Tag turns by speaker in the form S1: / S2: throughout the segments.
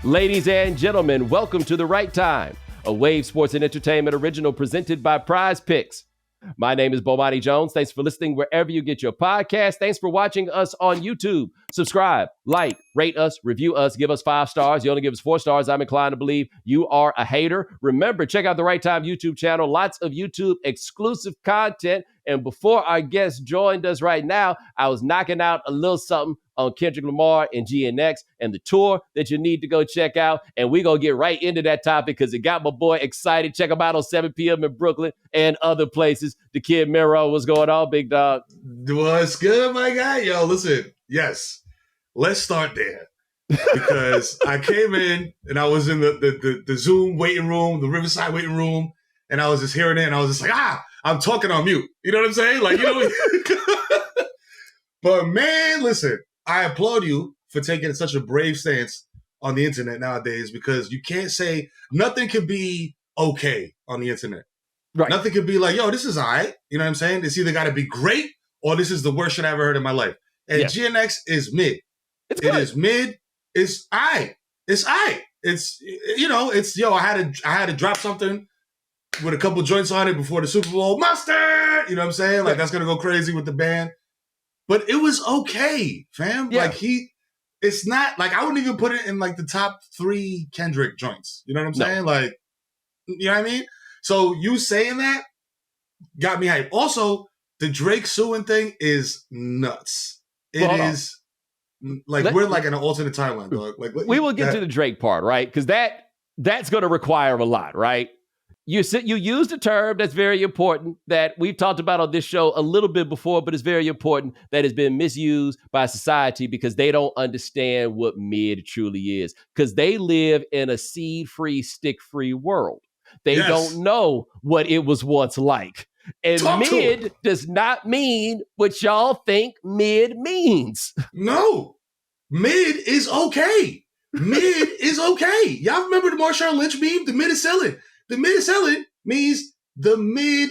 S1: Ladies and gentlemen, welcome to The Right Time, a Wave Sports and Entertainment original presented by Prize Picks. My name is Bomani Jones. Thanks for listening wherever you get your podcast. Thanks for watching us on YouTube. Subscribe, like, rate us, review us, give us 5 stars. You only give us 4 stars. I'm inclined to believe you are a hater. Remember, check out the Right Time YouTube channel. Lots of YouTube exclusive content. And before our guest joined us right now, I was knocking out a little something on Kendrick Lamar and GNX and the tour that you need to go check out. And we're going to get right into that topic because it got my boy excited. Check him out on 7 p.m. in Brooklyn and other places. The kid Mero, what's going on, big dog?
S2: What's good, my guy? Yo, listen, yes, let's start there. Because I came in and I was in the Zoom waiting room, the Riverside waiting room, and I was just hearing it and I was just like, I'm talking on mute. You know what I'm saying? Like, you know. But man, listen, I applaud you for taking such a brave stance on the internet nowadays because you can't say nothing can be okay on the internet. Right. Nothing could be like, yo, this is all right. You know what I'm saying? It's either got to be great or this is the worst shit I ever heard in my life. And GNX is mid. It is mid. It's all right. It's all right. It's, you know, it's, yo, I had to drop something with a couple joints on it before the Super Bowl. Mustard! You know what I'm saying? Like, that's going to go crazy with the band. But it was okay, fam. Yeah. Like, it's not, like, I wouldn't even put it in, like, the top 3 Kendrick joints. You know what I'm saying? Like, you know what I mean? So you saying that got me hyped. Also, the Drake suing thing is nuts. It is, like, we're, like, in an alternate timeline, dog. Like,
S1: we will get to the Drake part, right? Because that's going to require a lot, right? You used a term that's very important that we've talked about on this show a little bit before, but it's very important that has been misused by society because they don't understand what mid truly is because they live in a seed-free, stick-free world. They don't know what it was once like. And mid does not mean what y'all think mid means.
S2: No, mid is okay. Mid is okay. Y'all remember the Marshawn Lynch meme? The mid is selling. The mid is selling means the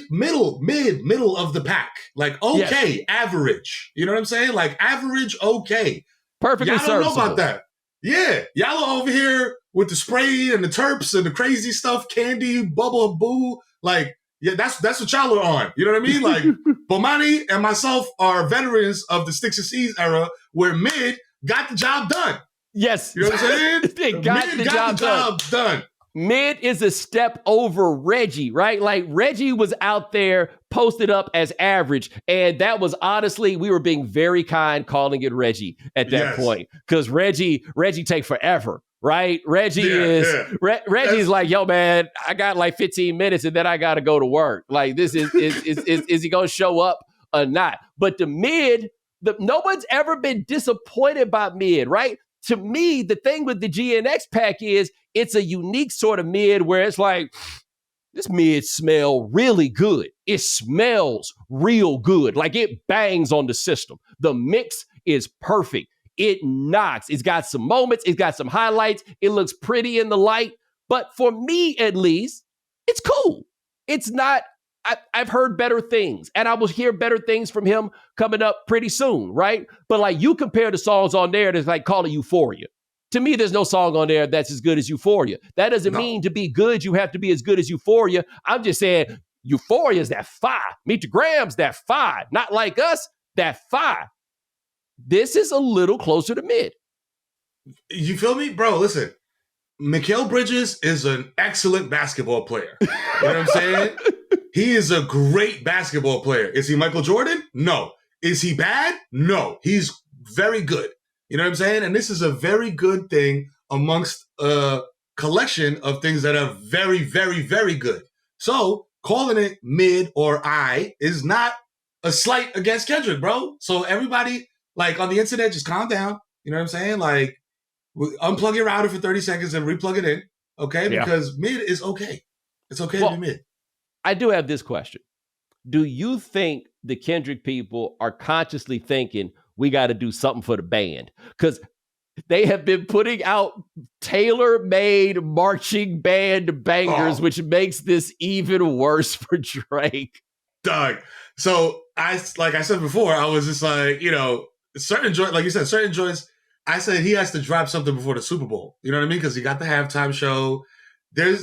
S2: middle of the pack. Like, okay, average. You know what I'm saying? Like, average, okay.
S1: Perfectly
S2: serviceable. Y'all don't know about that. Yeah. Y'all are over here with the spray and the terps and the crazy stuff, candy, bubble, boo. Like, yeah, that's what y'all are on. You know what I mean? Like, Bomani and myself are veterans of the Sticks and Seeds era where mid got the job done.
S1: Yes.
S2: You know what I'm saying?
S1: They got the job done. Mid is a step over Reggie, right? Like Reggie was out there posted up as average. And that was honestly, we were being very kind calling it Reggie at that point. Because Reggie take forever, right? Reggie's like, yo, man, I got like 15 minutes and then I got to go to work. Like this is he going to show up or not? But the mid, no one's ever been disappointed by mid, right? To me, the thing with the GNX pack is it's a unique sort of mid where it's like, this mid smell really good. It smells real good. Like it bangs on the system. The mix is perfect. It knocks. It's got some moments. It's got some highlights. It looks pretty in the light. But for me, at least, it's cool. It's not, I've heard better things, and I will hear better things from him coming up pretty soon, right? But like you compare the songs on there that's like call it Euphoria. To me, there's no song on there that's as good as Euphoria. That doesn't mean to be good, you have to be as good as Euphoria. I'm just saying Euphoria is that fire. Meet the Grams, that fire. Not like us, that fire. This is a little closer to mid.
S2: You feel me? Bro, listen. Mikal Bridges is an excellent basketball player. You know what I'm saying? He is a great basketball player. Is he Michael Jordan? No. Is he bad? No. He's very good. You know what I'm saying? And this is a very good thing amongst a collection of things that are very, very, very good. So calling it mid or I is not a slight against Kendrick, bro. So everybody, like on the internet, just calm down. You know what I'm saying? Like, unplug your router for 30 seconds and replug it in, okay? Because mid is okay. It's okay to be mid.
S1: I do have this question. Do you think the Kendrick people are consciously thinking we got to do something for the band? Because they have been putting out tailor-made marching band bangers, which makes this even worse for Drake.
S2: Dog. So like I said before, I was just like, you know, certain joints, like you said, certain joints, I said he has to drop something before the Super Bowl. You know what I mean? Because he got the halftime show.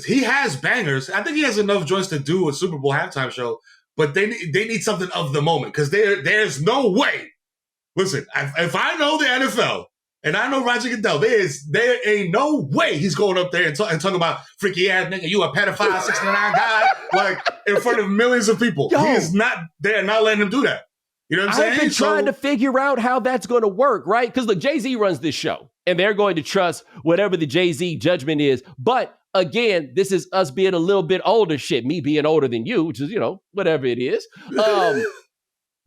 S2: He has bangers. I think he has enough joints to do a Super Bowl halftime show, but they need something of the moment because there's no way. Listen, if I know the NFL and I know Roger Goodell, there ain't no way he's going up there and talking about freaky ass nigga, you a pedophile 69 guy, like in front of millions of people. Yo, he is not there, not letting him do that. You know what I'm saying?
S1: I've been trying to figure out how that's going to work, right? Because look, Jay-Z runs this show, and they're going to trust whatever the Jay-Z judgment is. But again, this is us being a little bit older. Shit, me being older than you, which is, whatever it is.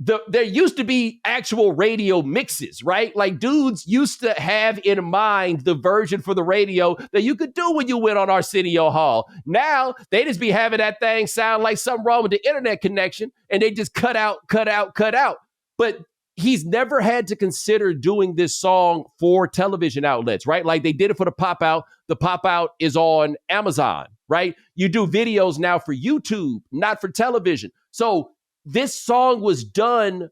S1: There used to be actual radio mixes, right? Like dudes used to have in mind the version for the radio that you could do when you went on Arsenio Hall. Now they just be having that thing sound like something wrong with the internet connection and they just cut out. But he's never had to consider doing this song for television outlets, right? Like they did it for the Pop Out. The Pop Out is on Amazon, right? You do videos now for YouTube, not for television. So this song was done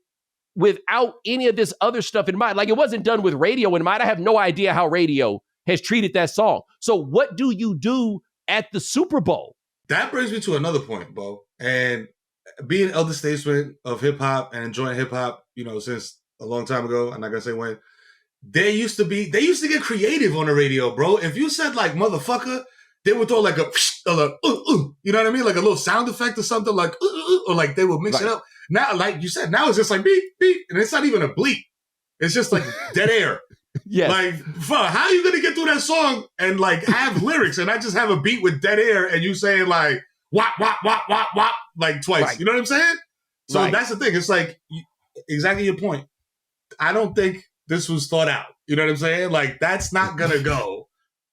S1: without any of this other stuff in mind. Like it wasn't done with radio in mind. I have no idea how radio has treated that song. So what do you do at the Super Bowl?
S2: That brings me to another point, Bo. And being elder statesman of hip hop and enjoying hip hop, since a long time ago, I'm not gonna say when, they used to get creative on the radio, bro. If you said like motherfucker, they would throw like you know what I mean? Like a little sound effect or something like, or like they would mix it up. Now, like you said, now it's just like beep, beep. And it's not even a bleep. It's just like dead air.
S1: Yeah.
S2: Like, fuck, how are you going to get through that song and like have lyrics and I just have a beat with dead air and you saying like, wop, wop, wop, wop, wop, like twice. Right. You know what I'm saying? So that's the thing. It's like, exactly your point. I don't think this was thought out. You know what I'm saying? Like, that's not going to go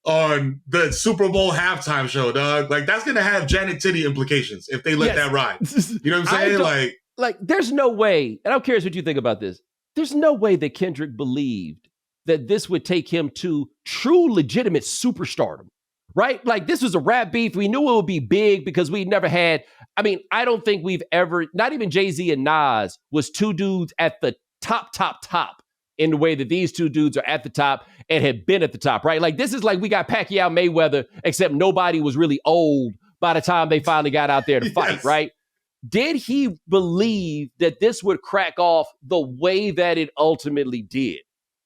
S2: on the Super Bowl halftime show, dog. Like, that's going to have Janet Titty implications if they let that ride. You know what I'm saying?
S1: Like, there's no way, and I'm curious what you think about this. There's no way that Kendrick believed that this would take him to true, legitimate superstardom, right? Like, this was a rap beef. We knew it would be big because we never had, I don't think we've ever, not even Jay-Z and Nas was two dudes at the top in the way that these two dudes are at the top and had been at the top, right? Like, this is like we got Pacquiao Mayweather, except nobody was really old by the time they finally got out there to fight, right? Did he believe that this would crack off the way that it ultimately did?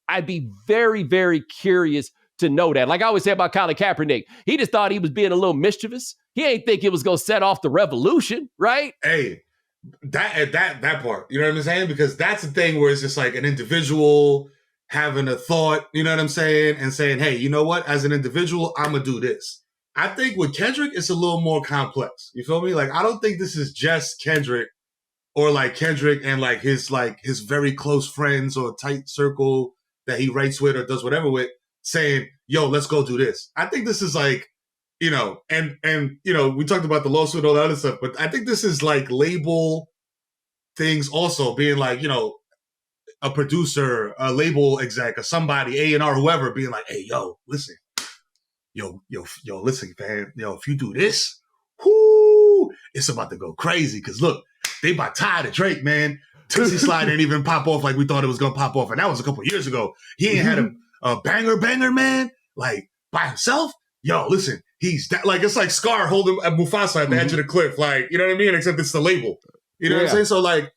S1: I'd be very, very curious to know that. Like I always say about Colin Kaepernick, he just thought he was being a little mischievous. He ain't think it was going to set off the revolution, right?
S2: Hey, that part, you know what I'm saying? Because that's the thing where it's just like an individual having a thought, you know what I'm saying? And saying, hey, you know what? As an individual, I'm going to do this. I think with Kendrick, it's a little more complex. You feel me? Like, I don't think this is just Kendrick or like Kendrick and like his very close friends or tight circle that he writes with or does whatever with saying, yo, let's go do this. I think this is like, and we talked about the lawsuit and all that other stuff, but I think this is like label things also being like, a producer, a label exec, or somebody, A&R, whoever, being like, hey, yo, listen. Yo, listen, man. If you do this, it's about to go crazy. Because look, they about tired of Drake, man. Tootsie Slide didn't even pop off like we thought it was going to pop off. And that was a couple years ago. He ain't had a banger, man, like by himself. Yo, listen, he's that, like, it's like Scar holding Mufasa at the edge of the cliff. Like, you know what I mean? Except it's the label. You know what I'm saying? So like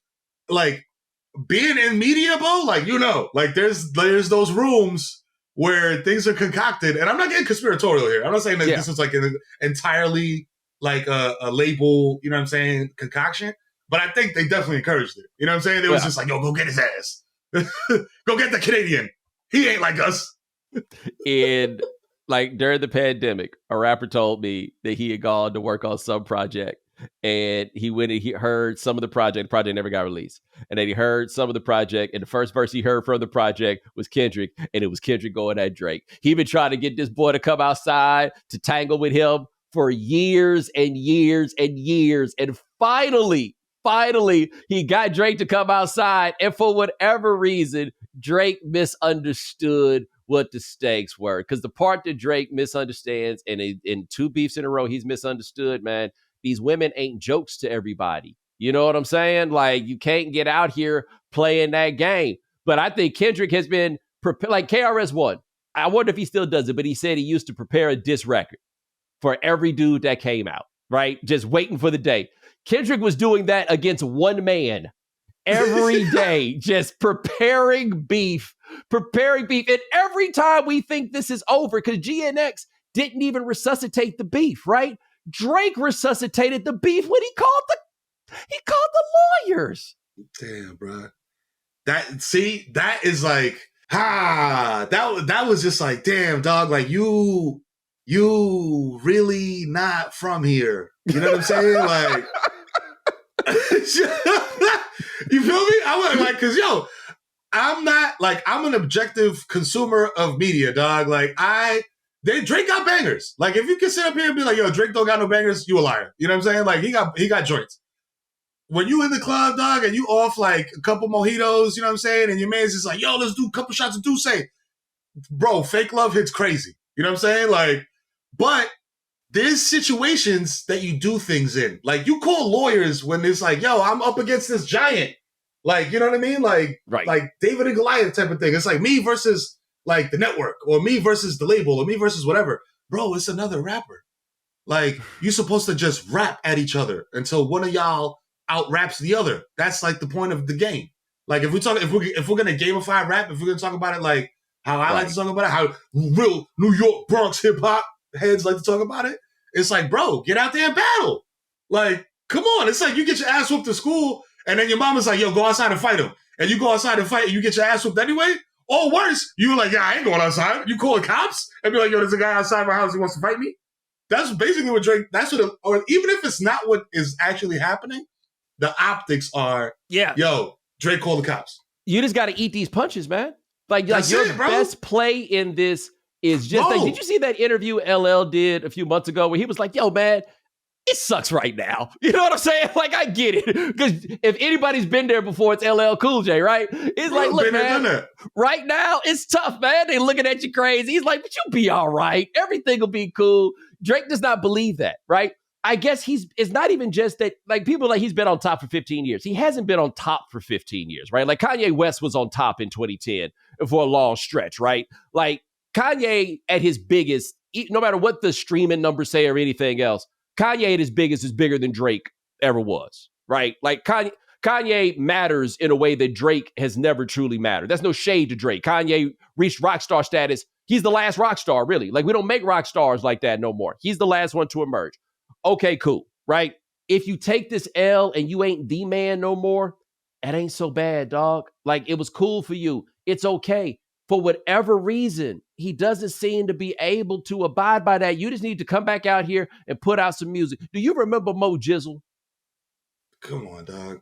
S2: being in media, bro, like, like there's those rooms where things are concocted, and I'm not getting conspiratorial here. I'm not saying that this was like an entirely like a label, you know what I'm saying, concoction, but I think they definitely encouraged it. You know what I'm saying? It was just like, yo, go get his ass. Go get the Canadian. He ain't like us.
S1: And like during the pandemic, a rapper told me that he had gone to work on some project. And he went and he heard some of the project never got released. And then he heard some of the project, and the first verse he heard from the project was Kendrick, and it was Kendrick going at Drake. He been trying to get this boy to come outside to tangle with him for years and years and years. And finally, he got Drake to come outside. And for whatever reason, Drake misunderstood what the stakes were. Because the part that Drake misunderstands, and in two beefs in a row, he's misunderstood, man. These women ain't jokes to everybody. You know what I'm saying? Like, you can't get out here playing that game. But I think Kendrick has been like KRS-One. I wonder if he still does it, but he said he used to prepare a diss record for every dude that came out, right? Just waiting for the day. Kendrick was doing that against one man every day, just preparing beef. And every time we think this is over, because GNX didn't even resuscitate the beef, right? Drake resuscitated the beef when he called the lawyers.
S2: Damn, bro. That is like, that was just like, damn, dog, like you really not from here. You know what I'm saying? Like, you feel me? I was like, cause I'm not like, I'm an objective consumer of media, dog. Like Drake got bangers. Like if you can sit up here and be like, yo, Drake don't got no bangers, you a liar. You know what I'm saying? Like he got joints. When you in the club, dog, and you off like a couple mojitos, you know what I'm saying? And your man's just like, yo, let's do a couple shots of Douce. Bro, fake love hits crazy. You know what I'm saying? Like, but there's situations that you do things in. Like you call lawyers when it's like, yo, I'm up against this giant. Like, you know what I mean? Like,
S1: right.
S2: Like David and Goliath type of thing. It's like me versus like the network or me versus the label or me versus whatever. Bro, it's another rapper. Like you're supposed to just rap at each other until one of y'all out raps the other. That's like the point of the game. Like if we're gonna gamify rap, if we're gonna talk about it like how I like to talk about it, how real New York Bronx hip hop heads like to talk about it, it's like, bro, get out there and battle. Like, come on. It's like you get your ass whooped to school and then your mama's like, yo, go outside and fight him. And you go outside and fight and you get your ass whooped anyway. Or worse, you like, yeah, I ain't going outside. You call the cops and be like, yo, there's a guy outside my house who wants to fight me. That's basically what Drake, or even if it's not what is actually happening, the optics are, yo, Drake called the cops.
S1: You just got to eat these punches, man. Like your best play in this is just like, did you see that interview LL did a few months ago where he was like, yo, man, it sucks right now. You know what I'm saying? Like, I get it. Because if anybody's been there before, it's LL Cool J, right? It's like, look, man, right now, it's tough, man. They looking at you crazy. He's like, but you'll be all right. Everything will be cool. Drake does not believe that, right? I guess it's not even just that, like, people like he's been on top for 15 years. He hasn't been on top for 15 years, right? Like, Kanye West was on top in 2010 for a long stretch, right? Like, Kanye at his biggest, no matter what the streaming numbers say or anything else, Kanye at his biggest is bigger than Drake ever was, right? Like, Kanye matters in a way that Drake has never truly mattered. That's no shade to Drake. Kanye reached rock star status. He's the last rock star, really. Like, we don't make rock stars like that no more. He's the last one to emerge. Okay, cool, right? If you take this L and you ain't the man no more, it ain't so bad, dog. Like, it was cool for you. It's okay. For whatever reason, he doesn't seem to be able to abide by that. You just need to come back out here and put out some music. Do you remember Mo Jizzle?
S2: Come on, dog.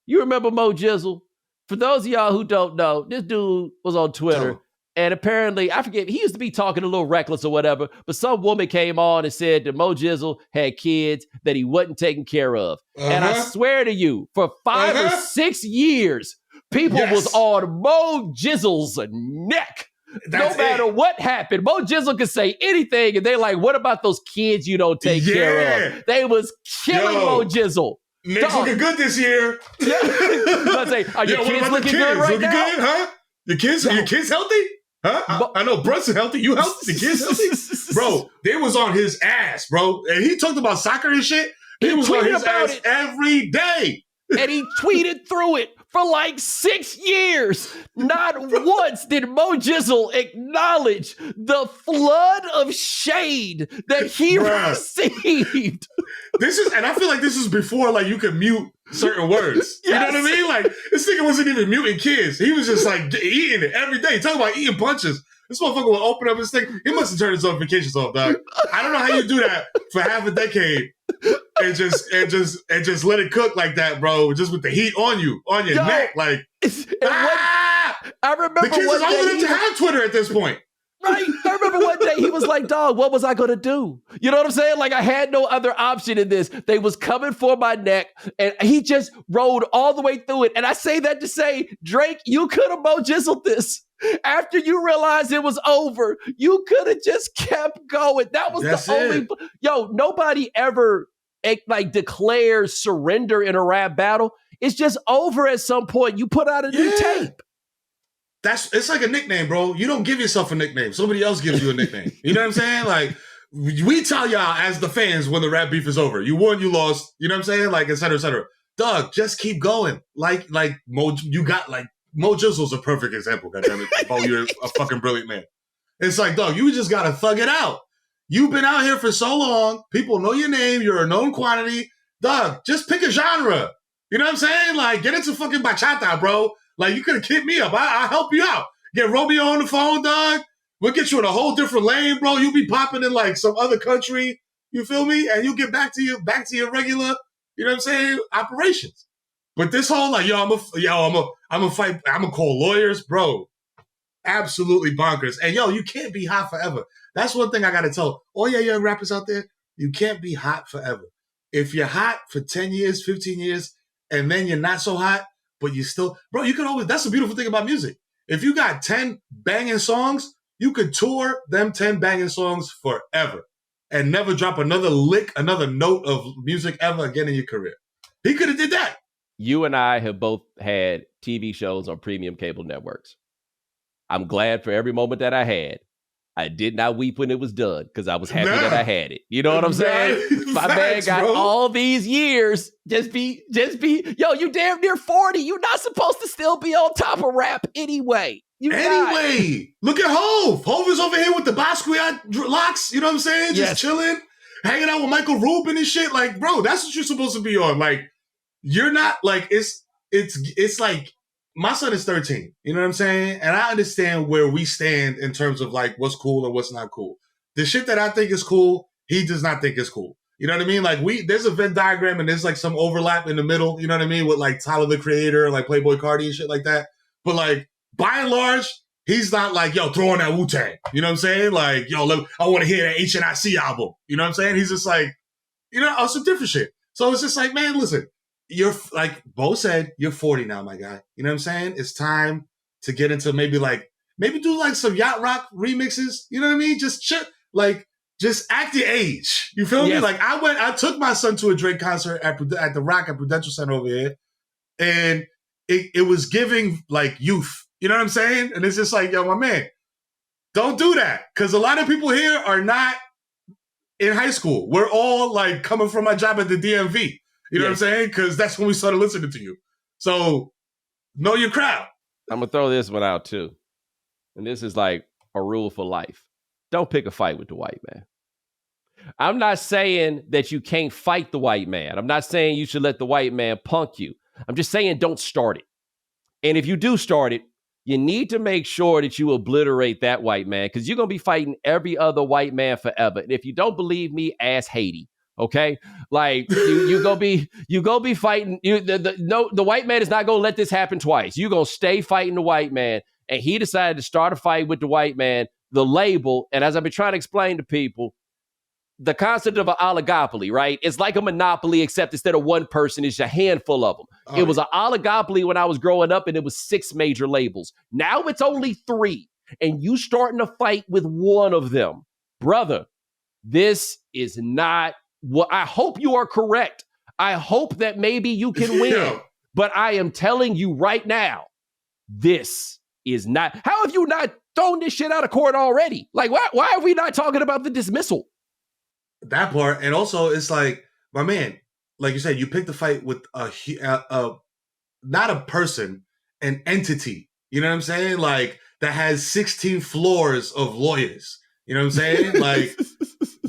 S1: You remember Mo Jizzle? For those of y'all who don't know, this dude was on Twitter. And apparently, I forget, he used to be talking a little reckless or whatever, but some woman came on and said that Mo Jizzle had kids that he wasn't taking care of. And I swear to you, for 5 or 6 years, people was on Mo Jizzle's neck. No matter what happened, Mo Jizzle could say anything, and they're like, what about those kids you don't take care of? They was killing Mo Jizzle.
S2: Knicks looking good this year.
S1: Yeah. Let's say, are your kids looking good right now?
S2: Good, huh? Your kids healthy? Huh? I know Brunson healthy. You healthy? The kids healthy? Bro, they was on his ass, bro. And he talked about soccer and shit. He was on his ass every day.
S1: And he tweeted through it for like 6 years. Not once did Mo Jizzle acknowledge the flood of shade that he received.
S2: And I feel like this is before like you could mute certain words. You know what I mean? Like this nigga wasn't even muting kids. He was just like eating it every day. Talking about eating punches. This motherfucker will open up his thing. He must have turned his notifications off, dog. I don't know how you do that for half a decade and just let it cook like that, bro. Just with the heat on your neck, like.
S1: I remember
S2: the kids is old enough to have Twitter at this point.
S1: Right. I remember one day he was like, dog, what was I going to do? You know what I'm saying? Like I had no other option in this. They was coming for my neck and he just rolled all the way through it. And I say that to say, Drake, you could have Mo Jizzled this. After you realized it was over, you could have just kept going. That was only, nobody ever like declares surrender in a rap battle. It's just over at some point. You put out a new tape.
S2: it's like a nickname, bro. You don't give yourself a nickname. Somebody else gives you a nickname. You know what I'm saying? Like, we tell y'all as the fans when the rap beef is over. You won, you lost. You know what I'm saying? Like, et cetera, et cetera. Doug, just keep going. Like Mo, you got like Mo Jizzle's a perfect example. Goddammit, Mo, you're a fucking brilliant man. It's like, dog, you just gotta thug it out. You've been out here for so long. People know your name. You're a known quantity. Dog, just pick a genre. You know what I'm saying? Like, get into fucking bachata, bro. Like, you could have kicked me up. I'll help you out. Get Romeo on the phone, dog. We'll get you in a whole different lane, bro. You'll be popping in like some other country. You feel me? And you'll get back to your regular, you know what I'm saying, operations. But this whole like, I'm a fight. I'm gonna call lawyers, bro. Absolutely bonkers. And you can't be hot forever. That's one thing I gotta tell all young rappers out there. You can't be hot forever. If you're hot for 10 years, 15 years, and then you're not so hot, but you still, bro, you can always, that's the beautiful thing about music. If you got 10 banging songs, you could tour them 10 banging songs forever and never drop another lick, another note of music ever again in your career. He could have did that.
S1: You and I have both had TV shows on premium cable networks. I'm glad for every moment that I had. I did not weep when it was done because I was happy that I had it. You know what I'm saying? My man got all these years. Just be, you damn near 40. You're not supposed to still be on top of rap anyway. Look
S2: at Hov. Hov is over here with the Basquiat locks. You know what I'm saying? Just chilling, hanging out with Michael Rubin and shit. Like, bro, that's what you're supposed to be on. Like, you're not like, it's like, my son is 13, you know what I'm saying? And I understand where we stand in terms of like what's cool and what's not cool. The shit that I think is cool, he does not think is cool. You know what I mean? Like there's a Venn diagram and there's like some overlap in the middle, you know what I mean? With like Tyler, the Creator, and like Playboy Cardi and shit like that. But like by and large, he's not like, throwing that Wu-Tang. You know what I'm saying? Like, I want to hear that HNIC album. You know what I'm saying? He's just like, some different shit. So it's just like, man, listen. You're like Bo said, you're 40 now, my guy. You know what I'm saying? It's time to get into maybe do like some yacht rock remixes. You know what I mean? Just act your age. You feel me? Like I took my son to a Drake concert at the Rock at Prudential Center over here, and it was giving like youth. You know what I'm saying? And it's just like, my man, don't do that, because a lot of people here are not in high school. We're all like coming from my job at the DMV. You know what I'm saying? Because that's when we started listening to you. So, know your crowd.
S1: I'm going to throw this one out too. And this is like a rule for life. Don't pick a fight with the white man. I'm not saying that you can't fight the white man. I'm not saying you should let the white man punk you. I'm just saying don't start it. And if you do start it, you need to make sure that you obliterate that white man, because you're going to be fighting every other white man forever. And if you don't believe me, ask Haiti. Okay, like you go be fighting. The white man is not gonna let this happen twice. You're gonna stay fighting the white man, and he decided to start a fight with the white man. The label, and as I've been trying to explain to people, the concept of an oligopoly, right? It's like a monopoly, except instead of one person, it's a handful of them. It was an oligopoly when I was growing up, and it was 6 major labels. Now it's only 3, and you starting to fight with one of them, brother. This is not. Well, I hope you are correct. I hope that maybe you can win. But I am telling you right now, this is not. How have you not thrown this shit out of court already? Like, why are we not talking about the dismissal?
S2: That part. And also, it's like, my man, like you said, you picked a fight with not a person, an entity. You know what I'm saying? Like, that has 16 floors of lawyers. You know what I'm saying? Like,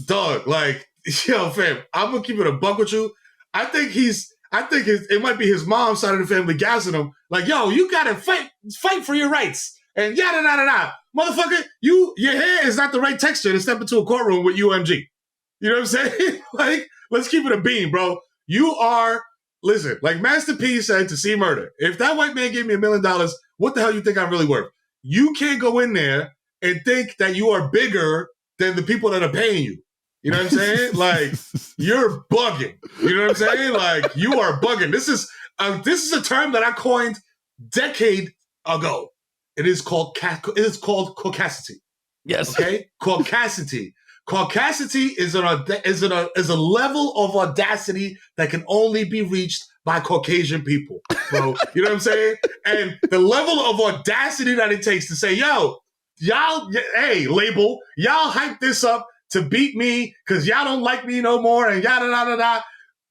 S2: dog, like, fam, I'm gonna keep it a buck with you. I think it might be his mom's side of the family gassing him. Like, you gotta fight for your rights. And yada, yada, yada. Motherfucker, your hair is not the right texture to step into a courtroom with UMG. You know what I'm saying? Like, let's keep it a beam, bro. Listen, like Master P said to C Murder, if that white man gave me $1 million, what the hell you think I'm really worth? You can't go in there and think that you are bigger than the people that are paying you. You know what I'm saying? Like, you're bugging. You know what I'm saying? Like, you are bugging. This is a term that I coined decade ago. It is called caucasity.
S1: Yes.
S2: Okay? Caucasity. Caucasity is a level of audacity that can only be reached by Caucasian people, bro. You know what I'm saying? And the level of audacity that it takes to say, yo, y'all, hey, label, y'all hype this up to beat me because y'all don't like me no more and yada, yada, yada.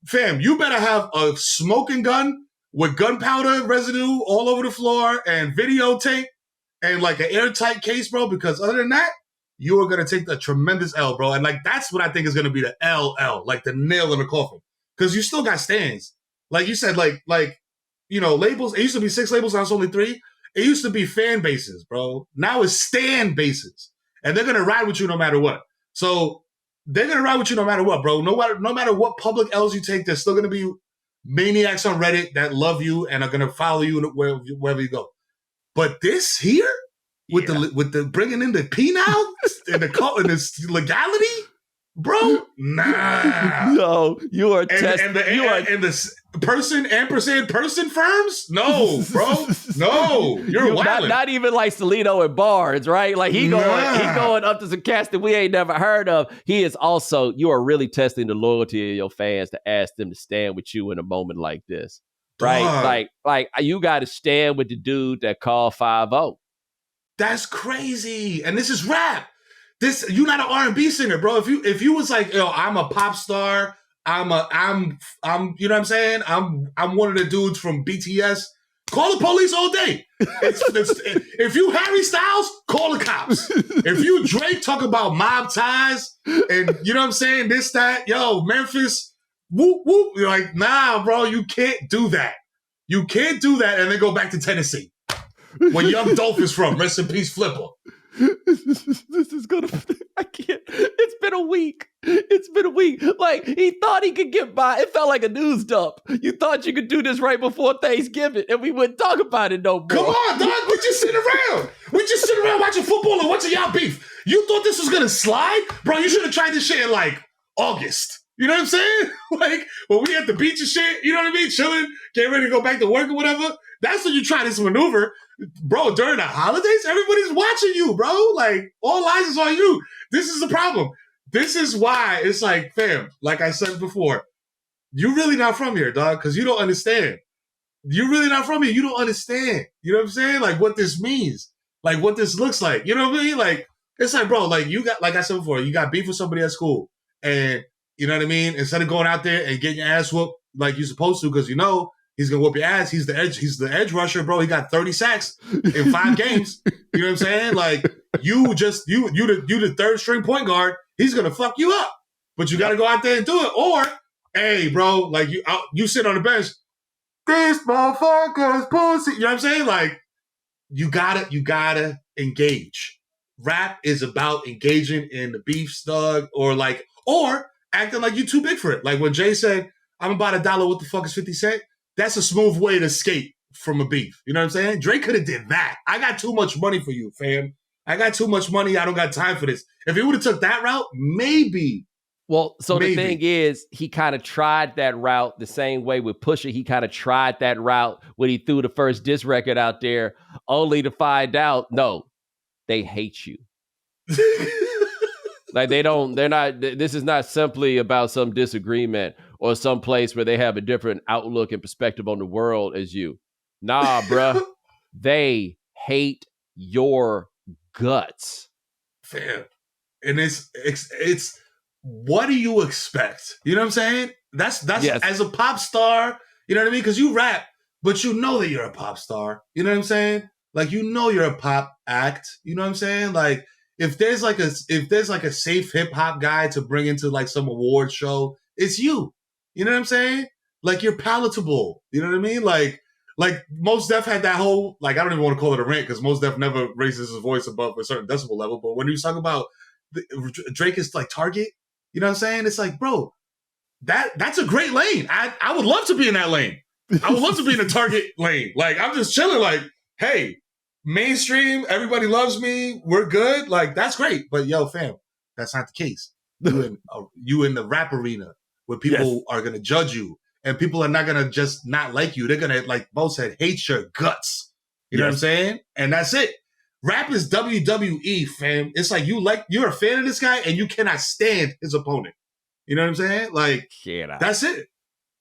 S2: Fam, you better have a smoking gun with gunpowder residue all over the floor and videotape and like an airtight case, bro, because other than that, you are going to take a tremendous L, bro. And like, that's what I think is going to be the LL, like the nail in the coffin. Because you still got stands. Like you said, like, you know, labels, it used to be 6 labels, now it's only 3. It used to be fan bases, bro. Now it's stand bases. And they're going to ride with you no matter what. So they're going to ride with you no matter what, bro. No matter what public L's you take, there's still going to be maniacs on Reddit that love you and are going to follow you wherever you go. But this here, with the bringing in the P now and the legality, bro, nah.
S1: No, you are testing.
S2: And the person firms? No, bro. No, you're wild.
S1: Not even like Salino and Barnes, right? Like he going up to some cats that we ain't never heard of. He is also, you are really testing the loyalty of your fans to ask them to stand with you in a moment like this. Right? Like you got to stand with the dude that called 5-0.
S2: That's crazy. And this is rap. You're not an R&B singer, bro. If you was like, yo, I'm a pop star, I'm you know what I'm saying? I'm one of the dudes from BTS. Call the police all day. If you Harry Styles, call the cops. If you Drake, talk about mob ties and you know what I'm saying? This, that, yo, Memphis, whoop, whoop. You're like, nah, bro, you can't do that. You can't do that and then go back to Tennessee. Where Young Dolph is from. Rest in peace, Flipper.
S1: This is gonna. I can't. It's been a week. Like he thought he could get by. It felt like a news dump. You thought you could do this right before Thanksgiving, and we wouldn't talk about it no more.
S2: Come on, dog. We just sitting around watching football and watching y'all beef. You thought this was gonna slide, bro? You should have tried this shit in like August. You know what I'm saying? Like when we at the beach and shit. You know what I mean? Chilling, getting ready to go back to work or whatever. That's when you try this maneuver. Bro, during the holidays, everybody's watching you, bro. Like, all eyes is on you. This is the problem. This is why it's like, fam, like I said before, you're really not from here, dog, because you don't understand. You're really not from here. You don't understand. You know what I'm saying? Like, what this means. Like, what this looks like. You know what I mean? Like, it's like, bro, like, you got, like I said before, you got beef with somebody at school. And, you know what I mean? Instead of going out there and getting your ass whooped like you're supposed to, because you know, he's gonna whoop your ass. He's the edge rusher, bro. He got 30 sacks in 5 games. You know what I'm saying? Like you the third string point guard. He's gonna fuck you up. But you gotta go out there and do it. Or, hey, bro, like you sit on the bench. This motherfucker's pussy. You know what I'm saying? Like you gotta engage. Rap is about engaging in the beef, stug, or acting like you too big for it. Like when Jay said, "I'm about $1. What the fuck is 50 cents?" That's a smooth way to escape from a beef. You know what I'm saying? Drake could have did that. I got too much money for you, fam. I got too much money. I don't got time for this. If he would have took that route, maybe.
S1: Well, so the thing is, he kind of tried that route the same way with Pusha. He kind of tried that route when he threw the first diss record out there, only to find out, no, they hate you. Like this is not simply about some disagreement or some place where they have a different outlook and perspective on the world as you. Nah, bruh. They hate your guts.
S2: Fair. And it's what do you expect? You know what I'm saying? That's yes. As a pop star, you know what I mean? Because you rap, but you know that you're a pop star. You know what I'm saying? Like you know you're a pop act. You know what I'm saying? Like if there's like a safe hip hop guy to bring into like some award show, it's you. You know what I'm saying? Like you're palatable. You know what I mean? Like Mos Def had that whole, like, I don't even want to call it a rant because Mos Def never raises his voice above a certain decibel level. But when he was talking about Drake is like Target, you know what I'm saying? It's like, bro, that's a great lane. I would love to be in that lane. I would love to be in the Target lane. Like, I'm just chilling like, hey, mainstream, everybody loves me, we're good. Like, that's great. But yo, fam, that's not the case. You in the rap arena where people are going to judge you. And people are not going to just not like you. They're going to, like Bo said, hate your guts. You know what I'm saying? And that's it. Rap is WWE, fam. It's like you're a fan of this guy and you cannot stand his opponent. You know what I'm saying? Like, that's it.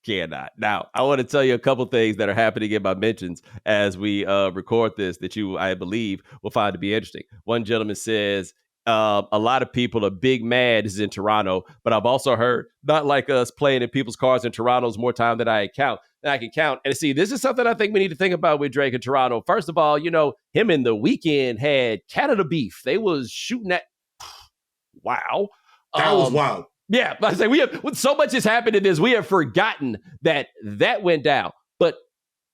S1: Cannot. Now, I want to tell you a couple things that are happening in my mentions as we record this that you, I believe, will find to be interesting. One gentleman says, a lot of people are big mad. This is in Toronto, but I've also heard not like us playing in people's cars in Toronto's more time than I can count. And see, this is something I think we need to think about with Drake in Toronto. First of all, him and The Weeknd had Canada beef. They was shooting at. Wow.
S2: That was wild.
S1: Yeah, I say so much has happened in this. We have forgotten that went down. But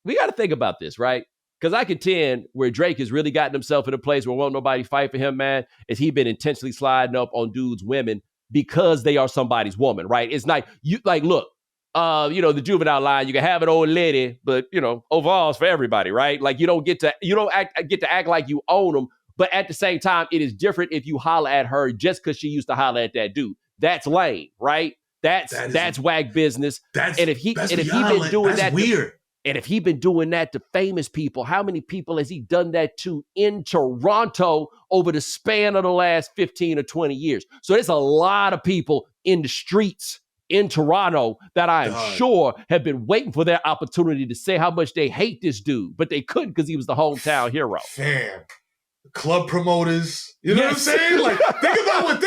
S1: we got to think about this, right? Because I contend where Drake has really gotten himself in a place where won't nobody fight for him, man, is he been intentionally sliding up on dudes' women because they are somebody's woman, right? It's like look, the juvenile line, you can have an old lady, but overall it's for everybody, right? Like you don't get to act like you own them, but at the same time, it is different if you holler at her just because she used to holler at that dude. That's lame, right? That's whack business. And if he been doing that,
S2: weird.
S1: And if he been doing that to famous people, how many people has he done that to in Toronto over the span of the last 15 or 20 years? So there's a lot of people in the streets in Toronto that I am sure have been waiting for their opportunity to say how much they hate this dude, but they couldn't because he was the hometown hero.
S2: Fam. Club promoters, you know what I'm saying? Like, think about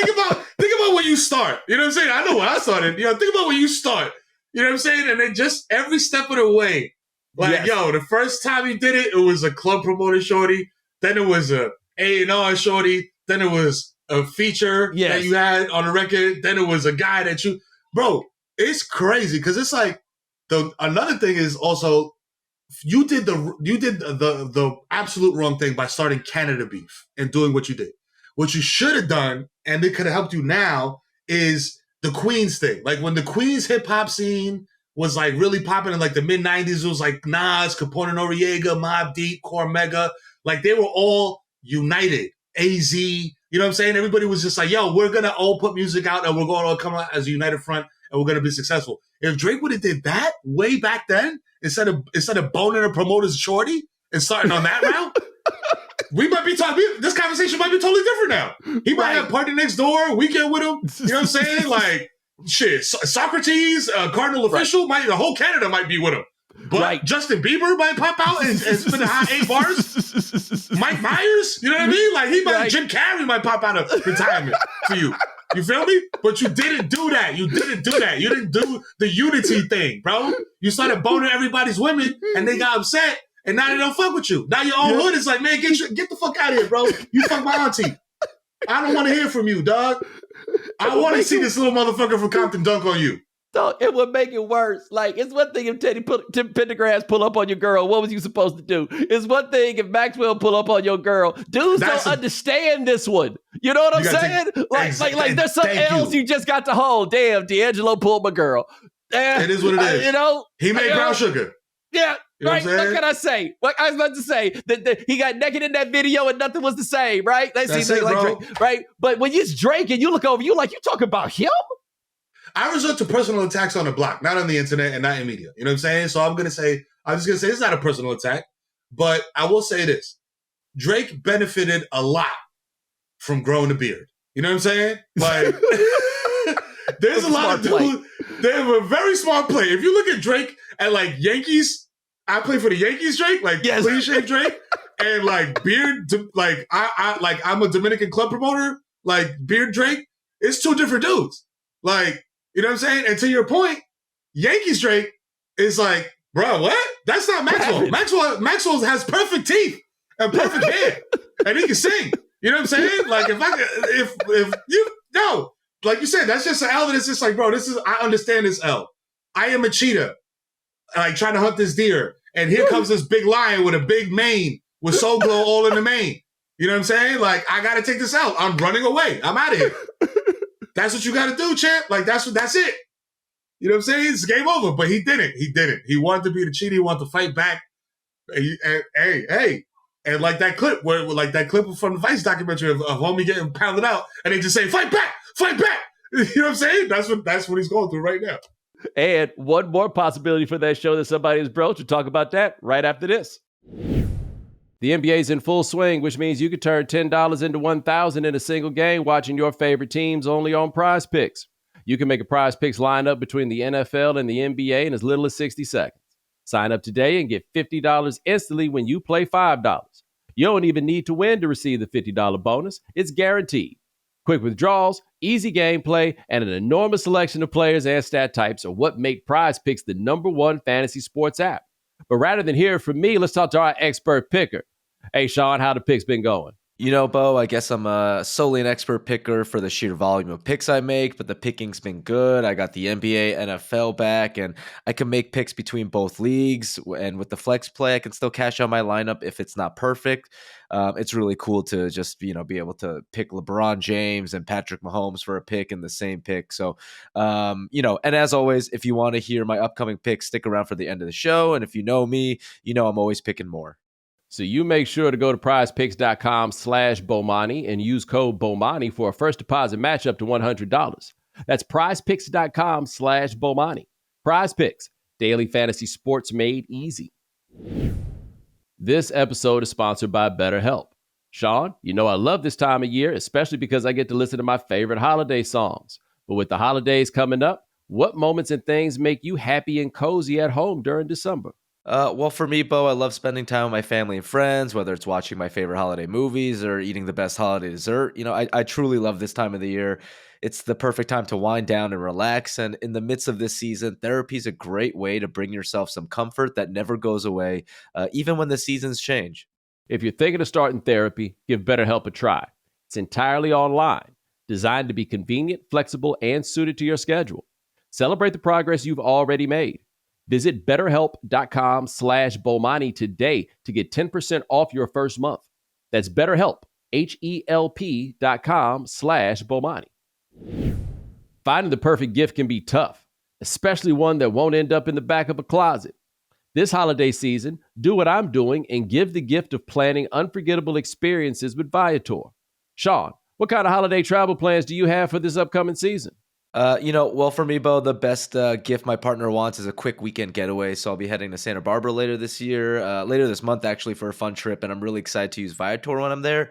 S2: when you start. You know what I'm saying? I know when I started. Think about when you start. You know what I'm saying? And then just every step of the way, the first time he did it, it was a club promoter shorty. Then it was a A&R shorty. Then it was a feature that you had on the record. Then it was a guy that bro. It's crazy because it's like another thing is also. You did the absolute wrong thing by starting Canada beef and doing what you did. What you should have done, and it could have helped you now, is the Queens thing. Like when the Queens hip hop scene was like really popping in like the mid 90s, it was like Nas, Capone and Noriega, Mobb Deep, Cormega. Like they were all united. AZ, you know what I'm saying? Everybody was just like, yo, we're gonna all put music out and we're gonna all come out as a united front and we're gonna be successful. If Drake would have did that way back then, instead of boning a promoter's shorty and starting on that route, we might be talking. This conversation might be totally different now. He might have Party Next Door, Weekend with him. You know what I'm saying? Like shit, Socrates, Cardinal Official, the whole Canada might be with him. But Justin Bieber might pop out and spit a hot 8 bars. Mike Myers, you know what I mean? Like he might. Jim Carrey might pop out of retirement to you. You feel me? But you didn't do that. You didn't do the unity thing, bro. You started boning everybody's women, and they got upset, and now they don't fuck with you. Now your own hood is like, man, get the fuck out of here, bro. You fuck my auntie. I don't want to hear from you, dog. I want to see this little motherfucker from Compton dunk on you.
S1: So it would make it worse. Like, it's one thing if Teddy Pendergrass pull up on your girl. What was you supposed to do? It's one thing if Maxwell pull up on your girl. Dudes don't understand this one. You know what I'm saying? Like there's some L's you just got to hold. Damn, D'Angelo pulled my girl.
S2: It is what it is. He made brown sugar.
S1: Yeah. You know what can I say? What I was about to say that he got naked in that video and nothing was the same, right?
S2: That's it, bro.
S1: Drake, right? But when it's Drake and you look over, you talking about him?
S2: I resort to personal attacks on the block, not on the internet and not in media. You know what I'm saying? So I'm just going to say it's not a personal attack, but I will say this. Drake benefited a lot from growing a beard. You know what I'm saying? Like, there's a lot of dudes. They have a very smart play. If you look at Drake at like Yankees, I play for the Yankees, Drake, like clean shave Drake, and like beard, like I'm a Dominican club promoter, like beard Drake. It's two different dudes. Like, you know what I'm saying? And to your point, Yankees Drake is like, bro, what? That's not Maxwell. Maxwell has perfect teeth and perfect hair, and he can sing. You know what I'm saying? Like if you like you said, that's just an L. That it's just like, bro, I understand this L. I am a cheetah, like trying to hunt this deer, and here comes this big lion with a big mane with Soul Glow all in the mane. You know what I'm saying? Like I got to take this out. I'm running away. I'm out of here. That's what you got to do, champ. Like, that's it. You know what I'm saying? It's game over. But he didn't. He wanted to be the cheater. He wanted to fight back. And like that clip, from the Vice documentary of homie getting pounded out, and they just say, fight back. You know what I'm saying? That's what he's going through right now.
S1: And one more possibility for that show that somebody is broached. We'll talk about that right after this. The NBA's in full swing, which means you could turn $10 into $1,000 in a single game watching your favorite teams only on Prize Picks. You can make a Prize Picks lineup between the NFL and the NBA in as little as 60 seconds. Sign up today and get $50 instantly when you play $5. You don't even need to win to receive the $50 bonus. It's guaranteed. Quick withdrawals, easy gameplay, and an enormous selection of players and stat types are what make Prize Picks the #1 fantasy sports app. But rather than hear from me, let's talk to our expert picker. Hey, Sean, how the picks been going?
S3: You know, Bo, I guess I'm solely an expert picker for the sheer volume of picks I make, but the picking's been good. I got the NBA, NFL back, and I can make picks between both leagues. And with the flex play, I can still cash out my lineup if it's not perfect. It's really cool to just, be able to pick LeBron James and Patrick Mahomes for a pick in the same pick. So, and as always, if you want to hear my upcoming picks, stick around for the end of the show. And if you know me, I'm always picking more.
S1: So you make sure to go to prizepicks.com/Bomani and use code Bomani for a first deposit match up to $100. That's prizepicks.com/Bomani. Prize Picks, daily fantasy sports made easy. This episode is sponsored by BetterHelp. Sean, I love this time of year, especially because I get to listen to my favorite holiday songs. But with the holidays coming up, what moments and things make you happy and cozy at home during December?
S3: Well, for me, Bo, I love spending time with my family and friends, whether it's watching my favorite holiday movies or eating the best holiday dessert. I truly love this time of the year. It's the perfect time to wind down and relax. And in the midst of this season, therapy is a great way to bring yourself some comfort that never goes away, even when the seasons change.
S1: If you're thinking of starting therapy, give BetterHelp a try. It's entirely online, designed to be convenient, flexible, and suited to your schedule. Celebrate the progress you've already made. Visit BetterHelp.com/Bomani today to get 10% off your first month. That's BetterHelp, HELP.com/Bomani. Finding the perfect gift can be tough, especially one that won't end up in the back of a closet. This holiday season, do what I'm doing and give the gift of planning unforgettable experiences with Viator. Sean, what kind of holiday travel plans do you have for this upcoming season?
S3: Well, for me, Bo, the best gift my partner wants is a quick weekend getaway. So I'll be heading to Santa Barbara later this month, actually, for a fun trip. And I'm really excited to use Viator when I'm there.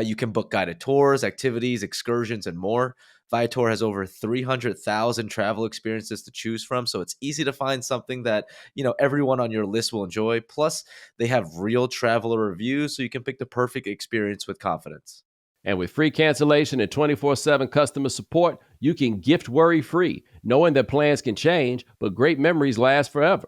S3: You can book guided tours, activities, excursions, and more. Viator has over 300,000 travel experiences to choose from. So it's easy to find something that, everyone on your list will enjoy. Plus, they have real traveler reviews, so you can pick the perfect experience with confidence.
S1: And with free cancellation and 24/7 customer support, you can gift worry-free, knowing that plans can change, but great memories last forever.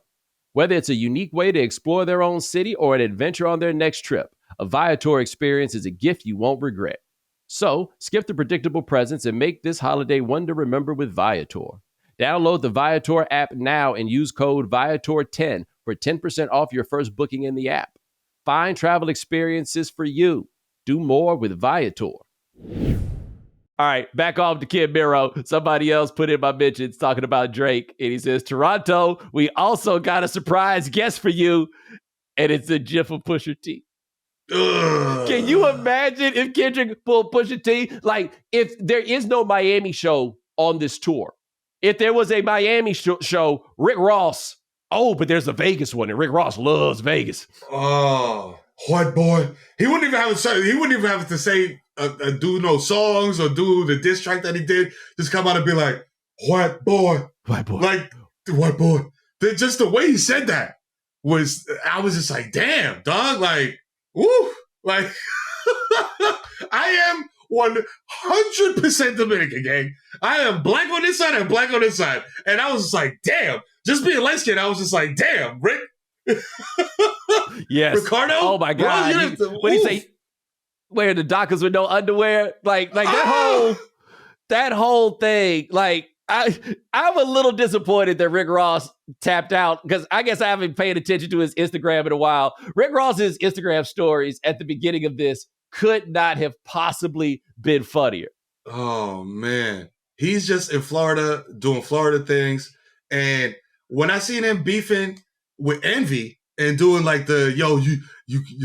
S1: Whether it's a unique way to explore their own city or an adventure on their next trip, a Viator experience is a gift you won't regret. So, skip the predictable presents and make this holiday one to remember with Viator. Download the Viator app now and use code Viator10 for 10% off your first booking in the app. Find travel experiences for you. Do more with Viator. All right, back off to Kid Mero. Somebody else put in my mentions talking about Drake, and he says, Toronto, we also got a surprise guest for you, and it's a gif of Pusha T. Ugh. Can you imagine if Kendrick pulled Pusha T? Like, if there is no Miami show on this tour, if there was a Miami show, Rick Ross, but there's a Vegas one, and Rick Ross loves Vegas.
S2: Oh. White boy. He wouldn't even have to say do no songs or do the diss track that he did. Just come out and be like, white boy. White boy. Like, white boy. Just the way he said that I was just like, damn, dog. Like, woo. Like, I am 100% Dominican, gang. I am black on this side and black on this side. And I was just like, damn. Just being light skinned, I was just like, damn, Rick.
S1: Yes.
S2: Ricardo?
S1: Oh my God. What did he say? Wearing the Dockers with no underwear? Like that whole thing. Like, I'm a little disappointed that Rick Ross tapped out because I guess I haven't paid attention to his Instagram in a while. Rick Ross's Instagram stories at the beginning of this could not have possibly been funnier.
S2: Oh man. He's just in Florida doing Florida things. And when I seen him beefing with Envy and doing like your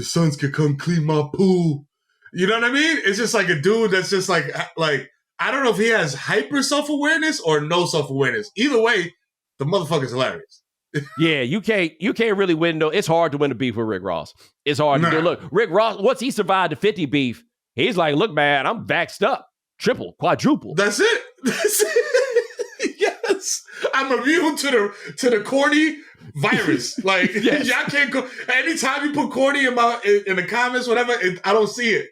S2: sons could come clean my pool. You know what I mean? It's just like a dude that's just like I don't know if he has hyper self-awareness or no self-awareness. Either way, the motherfucker's hilarious.
S1: Yeah, you can't really win. It's hard to win a beef with Rick Ross. It's hard to do. Look, Rick Ross, once he survived the 50 beef, he's like, look, man, I'm vaxxed up. Triple, quadruple.
S2: That's it. I'm immune to the corny virus. Like
S1: Yes.
S2: y'all can't go. Anytime you put corny in the comments, whatever, I don't see it.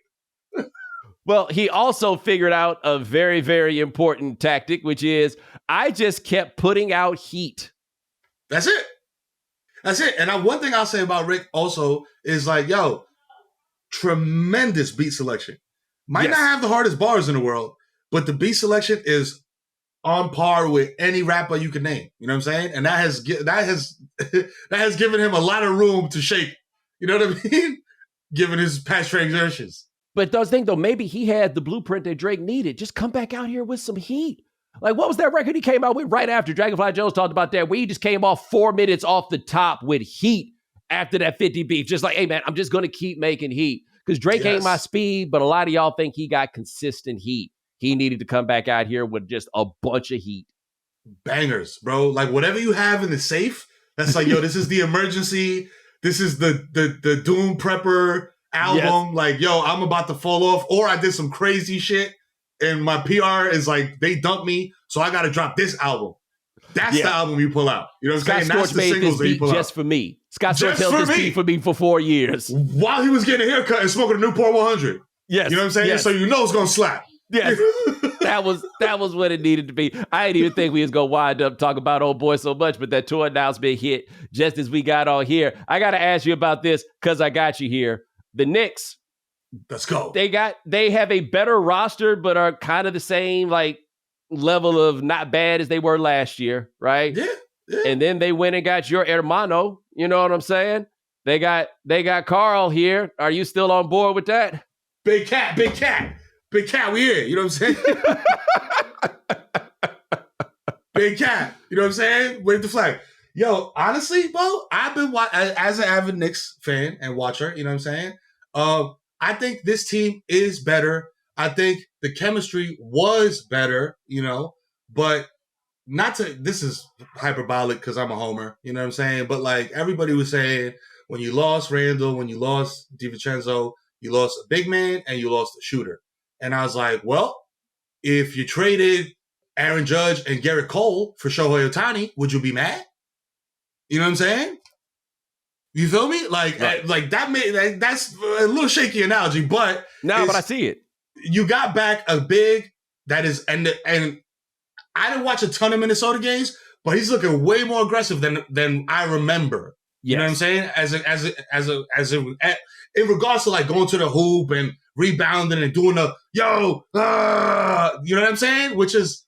S1: Well, he also figured out a very, very important tactic, which is I just kept putting out heat.
S2: That's it. And one thing I'll say about Rick also is like, yo, tremendous beat selection. Might not have the hardest bars in the world, but the beat selection is on par with any rapper you can name. You know what I'm saying? And that has given him a lot of room to shape. You know what I mean? Given his past transitions.
S1: But those things, though, maybe he had the blueprint that Drake needed. Just come back out here with some heat. Like, what was that record he came out with right after? Dragonfly Jones talked about that, where he just came off 4 minutes off the top with heat after that 50 beef. Just like, hey, man, I'm just going to keep making heat. Because Drake ain't my speed, but a lot of y'all think he got consistent heat. He needed to come back out here with just a bunch of heat.
S2: Bangers, bro. Like, whatever you have in the safe, that's like, yo, this is the emergency. This is the Doom Prepper album. Yes. Like, yo, I'm about to fall off. Or I did some crazy shit, and my PR is like, they dumped me, so I got to drop this album. That's the album you pull out. You know what I'm saying? That's the singles that you pull out.
S1: Just for me. Scott Storch held this beat for me for 4 years.
S2: While he was getting a haircut and smoking a Newport 100.
S1: Yes.
S2: You know what I'm saying? Yes. So you know it's going to slap.
S1: Yes. That was what it needed to be. I didn't even think we was going to wind up talking about old boy so much, but that tour announcement hit just as we got on here. I got to ask you about this because I got you here. The Knicks.
S2: Let's go.
S1: They have a better roster, but are kind of the same, like, level of not bad as they were last year, right?
S2: Yeah.
S1: And then they went and got your hermano. You know what I'm saying? They got Carl here. Are you still on board with that?
S2: Big cat, we here. You know what I'm saying? Big cat. You know what I'm saying? Wave the flag. Yo, honestly, bro, I've been as an avid Knicks fan and watcher. You know what I'm saying? I think this team is better. I think the chemistry was better, you know, but this is hyperbolic because I'm a homer, you know what I'm saying? But like everybody was saying, when you lost Randall, when you lost DiVincenzo, you lost a big man and you lost a shooter. And I was like, well, if you traded Aaron Judge and Garrett Cole for Shohei Ohtani, would you be mad? You know what I'm saying? You feel me? Like, right. That's a little shaky analogy, but
S1: but I see it.
S2: You got back a big that is, and I didn't watch a ton of Minnesota games, but he's looking way more aggressive than I remember. Yes. You know what I'm saying? In regards to like going to the hoop and rebounding and doing the you know what I'm saying? Which is,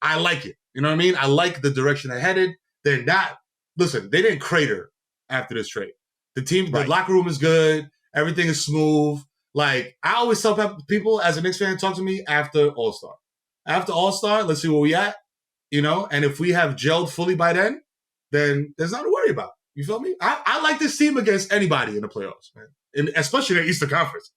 S2: I like it. You know what I mean? I like the direction they're headed. They didn't crater after this trade. The locker room is good. Everything is smooth. Like, I always tell people as a Knicks fan, talk to me after All-Star. After All-Star, let's see where we at, you know? And if we have gelled fully by then there's nothing to worry about. You feel me? I like this team against anybody in the playoffs, man. And especially in the Eastern Conference.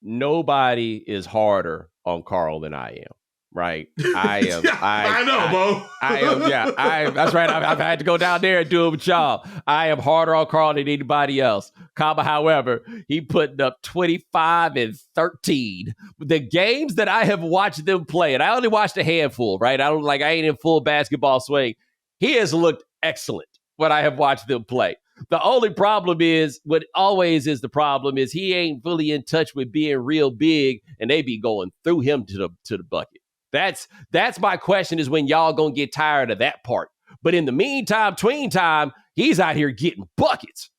S1: Nobody is harder on Carl than I am. Right, I am.
S2: I know, Bo.
S1: I am. Yeah, that's right. I've had to go down there and do it with y'all. I am harder on Carl than anybody else. Kaba, however, he putting up 25 and 13. The games that I have watched them play, and I only watched a handful. Right, I ain't in full basketball swing. He has looked excellent when I have watched them play. The only problem is, what always is the problem is, he ain't fully in touch with being real big, and they be going through him to the bucket. That's my question, is when y'all gonna get tired of that part. But in the meantime, tween time, he's out here getting buckets.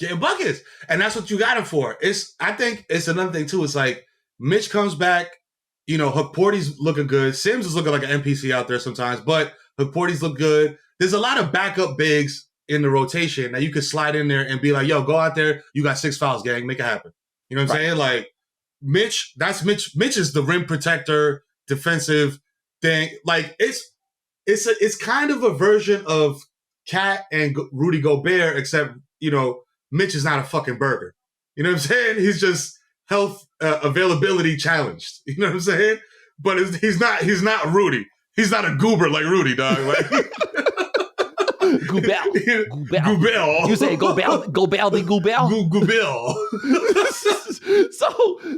S2: And that's what you got him for. I think it's another thing too. It's like Mitch comes back, you know, Hukporti's looking good. Sims is looking like an NPC out there sometimes, but Hukporti's look good. There's a lot of backup bigs in the rotation that you could slide in there and be like, yo, go out there. You got 6 fouls, gang. Make it happen. You know what I'm saying? Like, Mitch is the rim protector, defensive thing. Like, it's kind of a version of Cat and Rudy Gobert, except, you know, Mitch is not a fucking burger. You know what I'm saying? He's just health availability challenged. You know what I'm saying? But he's not Rudy. He's not a goober like Rudy, dog. Like, Goubel.
S1: You say Goubel the Goubel?
S2: Goubel.
S1: So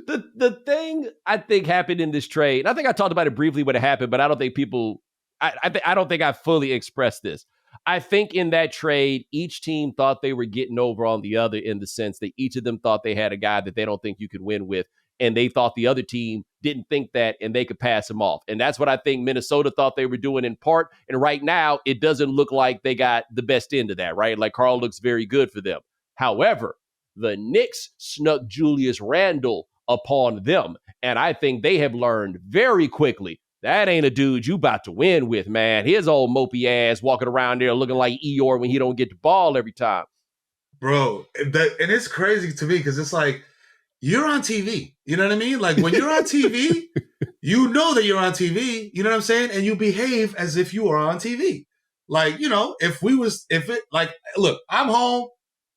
S1: the thing I think happened in this trade, and I think I talked about it briefly when it happened, but I don't think people, I don't think I fully expressed this. I think in that trade, each team thought they were getting over on the other in the sense that each of them thought they had a guy that they don't think you could win with. And they thought the other team didn't think that and they could pass him off. And that's what I think Minnesota thought they were doing in part. And right now, it doesn't look like they got the best end of that, right? Like Carl looks very good for them. However, the Knicks snuck Julius Randle upon them. And I think they have learned very quickly that ain't a dude you about to win with, man. His old mopey ass walking around there looking like Eeyore when he don't get the ball every time.
S2: Bro, and it's crazy to me because it's like, you're on TV. You know what I mean? Like when you're on TV, you know that you're on TV. You know what I'm saying? And you behave as if you are on TV. Like, you know, look, I'm home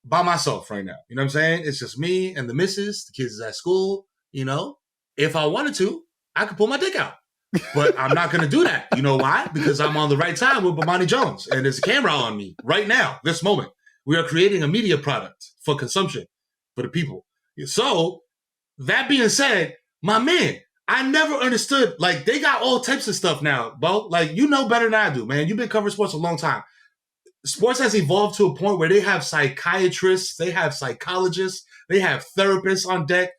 S2: by myself right now. You know what I'm saying? It's just me and the missus, the kids is at school. You know, if I wanted to, I could pull my dick out. But I'm not going to do that. You know why? Because I'm on the right time with Bomani Jones. And there's a camera on me right now, this moment. We are creating a media product for consumption for the people. So, that being said, my man, I never understood, like, they got all types of stuff now, Bo. Like, you know better than I do, man. You've been covering sports a long time. Sports has evolved to a point where they have psychiatrists, they have psychologists, they have therapists on deck.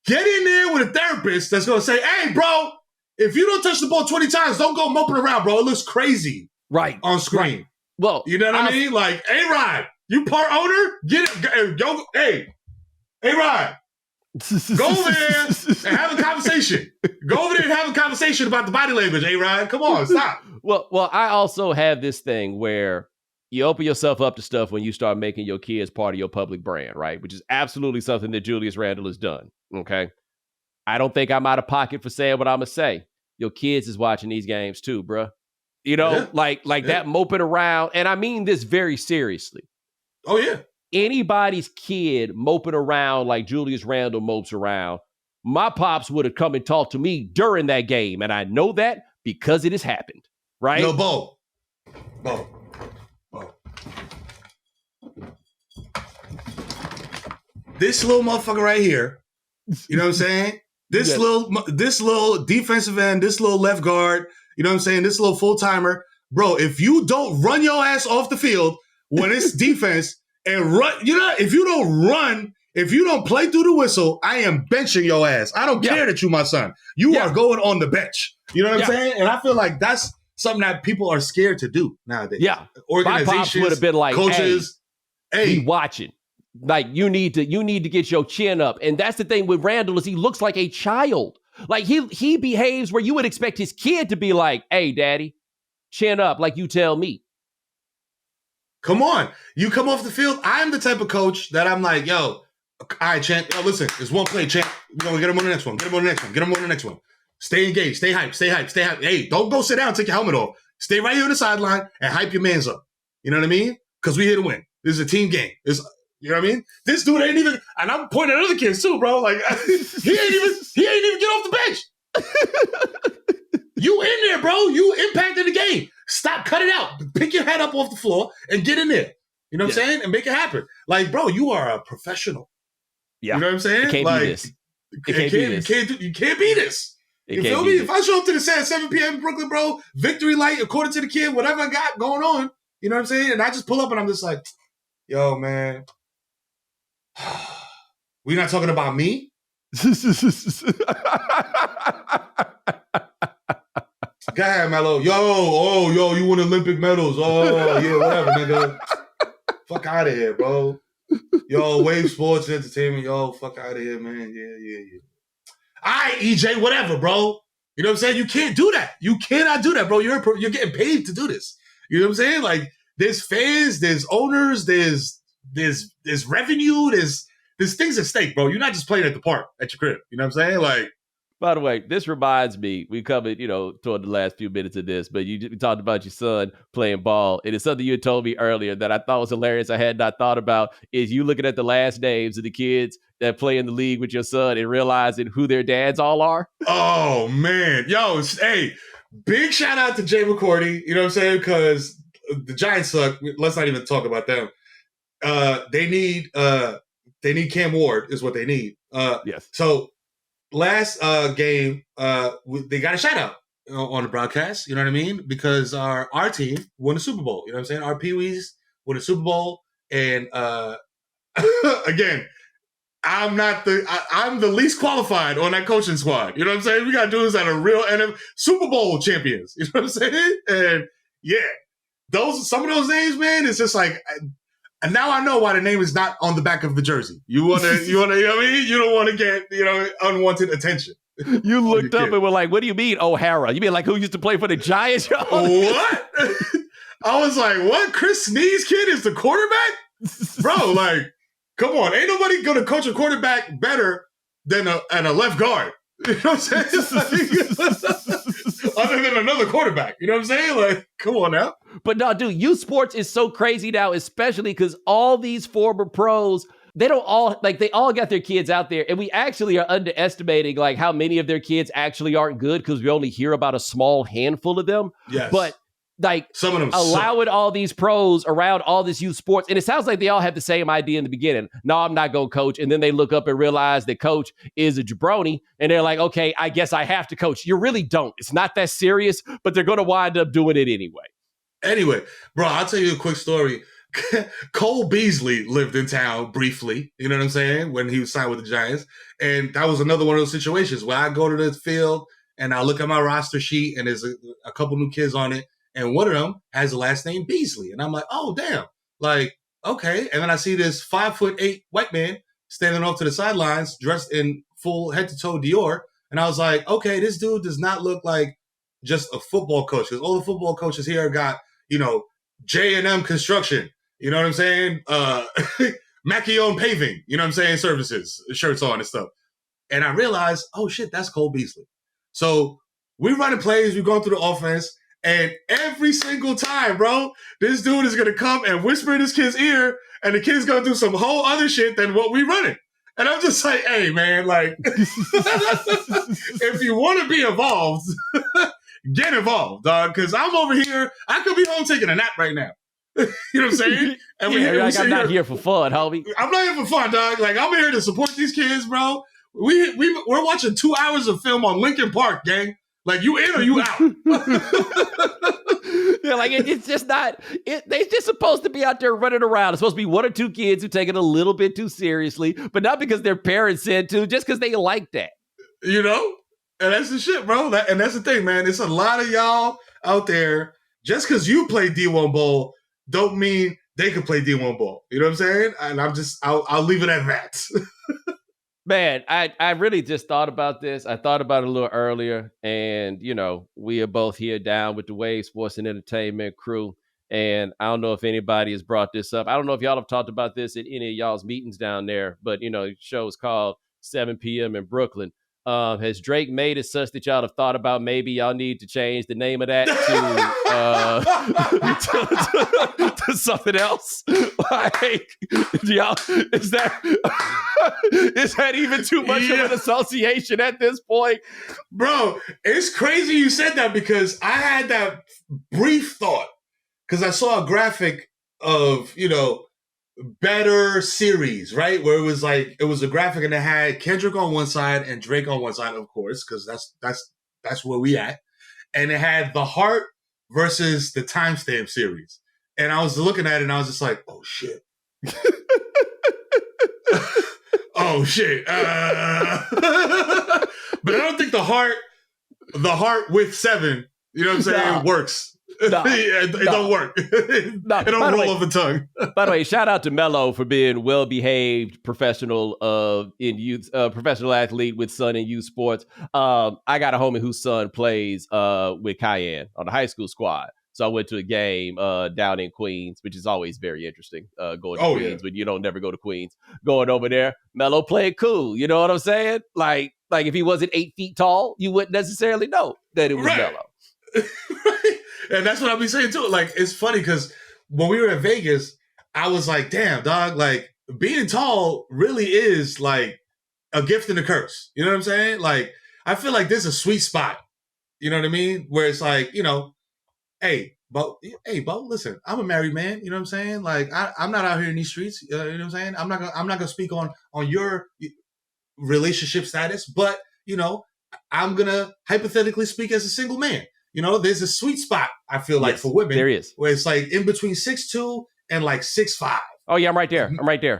S2: Get in there with a therapist that's going to say, hey, bro, if you don't touch the ball 20 times, don't go moping around, bro. It looks crazy on screen. Right.
S1: Well,
S2: you know what I mean? Like, A-Rod, you part owner? Get it. Go, hey, A-Rod, go over there and have a conversation. Go over there and have a conversation about the body language, A-Rod. Come on, stop.
S1: Well, I also have this thing where you open yourself up to stuff when you start making your kids part of your public brand, right? Which is absolutely something that Julius Randle has done, okay? I don't think I'm out of pocket for saying what I'm going to say. Your kids is watching these games too, bruh. You know, like that moping around. And I mean this very seriously.
S2: Oh, yeah.
S1: Anybody's kid moping around like Julius Randle mopes around, my pops would have come and talked to me during that game. And I know that because it has happened, right?
S2: No, Bo. This little motherfucker right here, you know what I'm saying? This little defensive end, this little left guard, you know what I'm saying? This little full-timer. Bro, if you don't run your ass off the field when it's defense and run, you know, if you don't run, if you don't play through the whistle, I am benching your ass. I don't care that you my son. You are going on the bench. You know what I'm saying? And I feel like that's something that people are scared to do nowadays.
S1: Yeah.
S2: Organizations,
S1: my pops would have been like,
S2: coaches,
S1: hey, watching. Like you need to get your chin up. And that's the thing with Randle is he looks like a child. Like he behaves where you would expect his kid to be like, hey, daddy, chin up like you tell me.
S2: Come on. You come off the field. I'm the type of coach that I'm like, yo, all right, champ. Yo, listen, there's one play, champ. We're going to get him on the next one. Get him on the next one. Get him on the next one. Stay engaged. Stay hyped. Stay hyped. Stay hyped. Hey, don't go sit down and take your helmet off. Stay right here on the sideline and hype your mans up. You know what I mean? Because we're here to win. This is a team game. You know what I mean? This dude ain't even, and I'm pointing at other kids too, bro. Like he ain't even get off the bench. You in there, bro. You impacted the game. Stop, cut it out. Pick your head up off the floor and get in there. You know what I'm saying? And make it happen. Like, bro, you are a professional. Yeah. You know what I'm saying?
S1: It can't be this.
S2: You can't be this. You feel me? If I show up to the set at 7 p.m. in Brooklyn, bro, victory light, according to the kid, whatever I got going on, you know what I'm saying? And I just pull up and I'm just like, yo, man. We're not talking about me? Go ahead, Melo. Yo, you won Olympic medals. Oh, yeah, whatever, nigga. Fuck out of here, bro. Yo, Wave Sports Entertainment. Yo, fuck out of here, man. Yeah. All right, EJ, whatever, bro. You know what I'm saying? You can't do that. You cannot do that, bro. You're getting paid to do this. You know what I'm saying? Like, there's fans, there's owners, there's revenue, there's things at stake, bro. You're not just playing at the park at your crib. You know what I'm saying? Like,
S1: by the way, this reminds me, we covered, toward the last few minutes of this, but you talked about your son playing ball. It is something you had told me earlier that I thought was hilarious. I had not thought about is you looking at the last names of the kids that play in the league with your son and realizing who their dads all are.
S2: Oh, man. Yo, hey, big shout out to Jay McCourty. You know what I'm saying? Because the Giants suck. Let's not even talk about them. They need Cam Ward is what they need.
S1: Yes.
S2: So last game, they got a shout out. on the broadcast. You know what I mean? Because our team won the Super Bowl. You know what I'm saying? Our Pee-wees won the Super Bowl, and again, I'm the least qualified on that coaching squad. You know what I'm saying? We got dudes that are real Super Bowl champions. You know what I'm saying? And yeah, some of those names, man, it's just like, and now I know why the name is not on the back of the jersey. You know what I mean? You don't want to get, unwanted attention.
S1: You looked up and were like, what do you mean, O'Hara? You mean like who used to play for the Giants?
S2: What? I was like, what? Chris Snead's kid is the quarterback? Bro, like, come on. Ain't nobody going to coach a quarterback better than a left guard. You know what I'm saying? Other than another quarterback. You know what I'm saying? Like, come on now.
S1: But no, dude, youth sports is so crazy now, especially because all these former pros, they all got their kids out there. And we actually are underestimating like how many of their kids actually aren't good because we only hear about a small handful of them.
S2: Yes.
S1: But like
S2: some of them
S1: allowing all these pros around all this youth sports. And it sounds like they all have the same idea in the beginning. No, I'm not going to coach. And then they look up and realize that coach is a jabroni. And they're like, okay, I guess I have to coach. You really don't. It's not that serious, but they're going to wind up doing it anyway.
S2: Anyway, bro, I'll tell you a quick story. Cole Beasley lived in town briefly, you know what I'm saying, when he was signed with the Giants. And that was another one of those situations where I go to the field and I look at my roster sheet and there's a couple new kids on it. And one of them has the last name Beasley. And I'm like, oh, damn. Like, okay. And then I see this 5'8" white man standing off to the sidelines dressed in full head-to-toe Dior. And I was like, okay, this dude does not look like just a football coach. Because all the football coaches here got, J&M Construction. You know what I'm saying? Mackey-owned Paving. You know what I'm saying? Services, shirts on and stuff. And I realized, oh, shit, that's Cole Beasley. So we're running plays. We're going through the offense. And every single time, bro, this dude is going to come and whisper in this kid's ear, and the kid's going to do some whole other shit than what we running. And I'm just like, hey, man, like, if you want to be involved, get involved, dog, because I'm over here. I could be home taking a nap right now. You know what I'm saying? And
S1: I'm not here for fun, homie.
S2: I'm not here for fun, dog. Like, I'm here to support these kids, bro. We're watching 2 hours of film on Lincoln Park, gang. Like, you in or you out?
S1: Yeah, like it's just not. They're just supposed to be out there running around. It's supposed to be one or two kids who take it a little bit too seriously, but not because their parents said to, just because they like that.
S2: You know? And that's the shit, bro. And that's the thing, man. It's a lot of y'all out there. Just because you play D1 ball don't mean they can play D1 ball. You know what I'm saying? And I'll leave it at that.
S1: Man, I really just thought about this. I thought about it a little earlier, and, we are both here down with the Wave Sports and Entertainment crew, and I don't know if anybody has brought this up. I don't know if y'all have talked about this at any of y'all's meetings down there, but, the show is called 7 p.m. in Brooklyn. Has Drake made it such that y'all have thought about maybe y'all need to change the name of that to something else? Like, y'all, is that even too much of an association at this point?
S2: Bro, it's crazy you said that because I had that brief thought because I saw a graphic of, better series, right? Where it was a graphic and it had Kendrick on one side and Drake on one side, of course, because that's where we at. And it had The Heart versus the Timestamp series. And I was looking at it and I was just like, oh shit. Oh shit. But I don't think the heart with 7, you know what I'm saying, works.
S1: No,
S2: it don't work. It don't roll off the tongue.
S1: By the way, shout out to Mero for being well-behaved professional in youth, professional athlete with son in youth sports. I got a homie whose son plays with Cayenne on the high school squad. So I went to a game down in Queens, which is always very interesting. Going to Queens, but you don't never go to Queens. Going over there, Mero played cool. You know what I'm saying? Like if he wasn't 8 feet tall, you wouldn't necessarily know that it was Mero.
S2: Right. And that's what I'll be saying too. Like, it's funny because when we were in Vegas, I was like, damn, dog, like being tall really is like a gift and a curse. You know what I'm saying? Like, I feel like there's a sweet spot. You know what I mean? Where it's like, hey, Bo, listen, I'm a married man. You know what I'm saying? Like, I'm not out here in these streets. You know what I'm saying? I'm not gonna speak on your relationship status, but I'm going to hypothetically speak as a single man. You know, there's a sweet spot, I feel like, for women.
S1: There is.
S2: Where it's like in between 6'2" and like 6'5".
S1: Oh, yeah, I'm right there.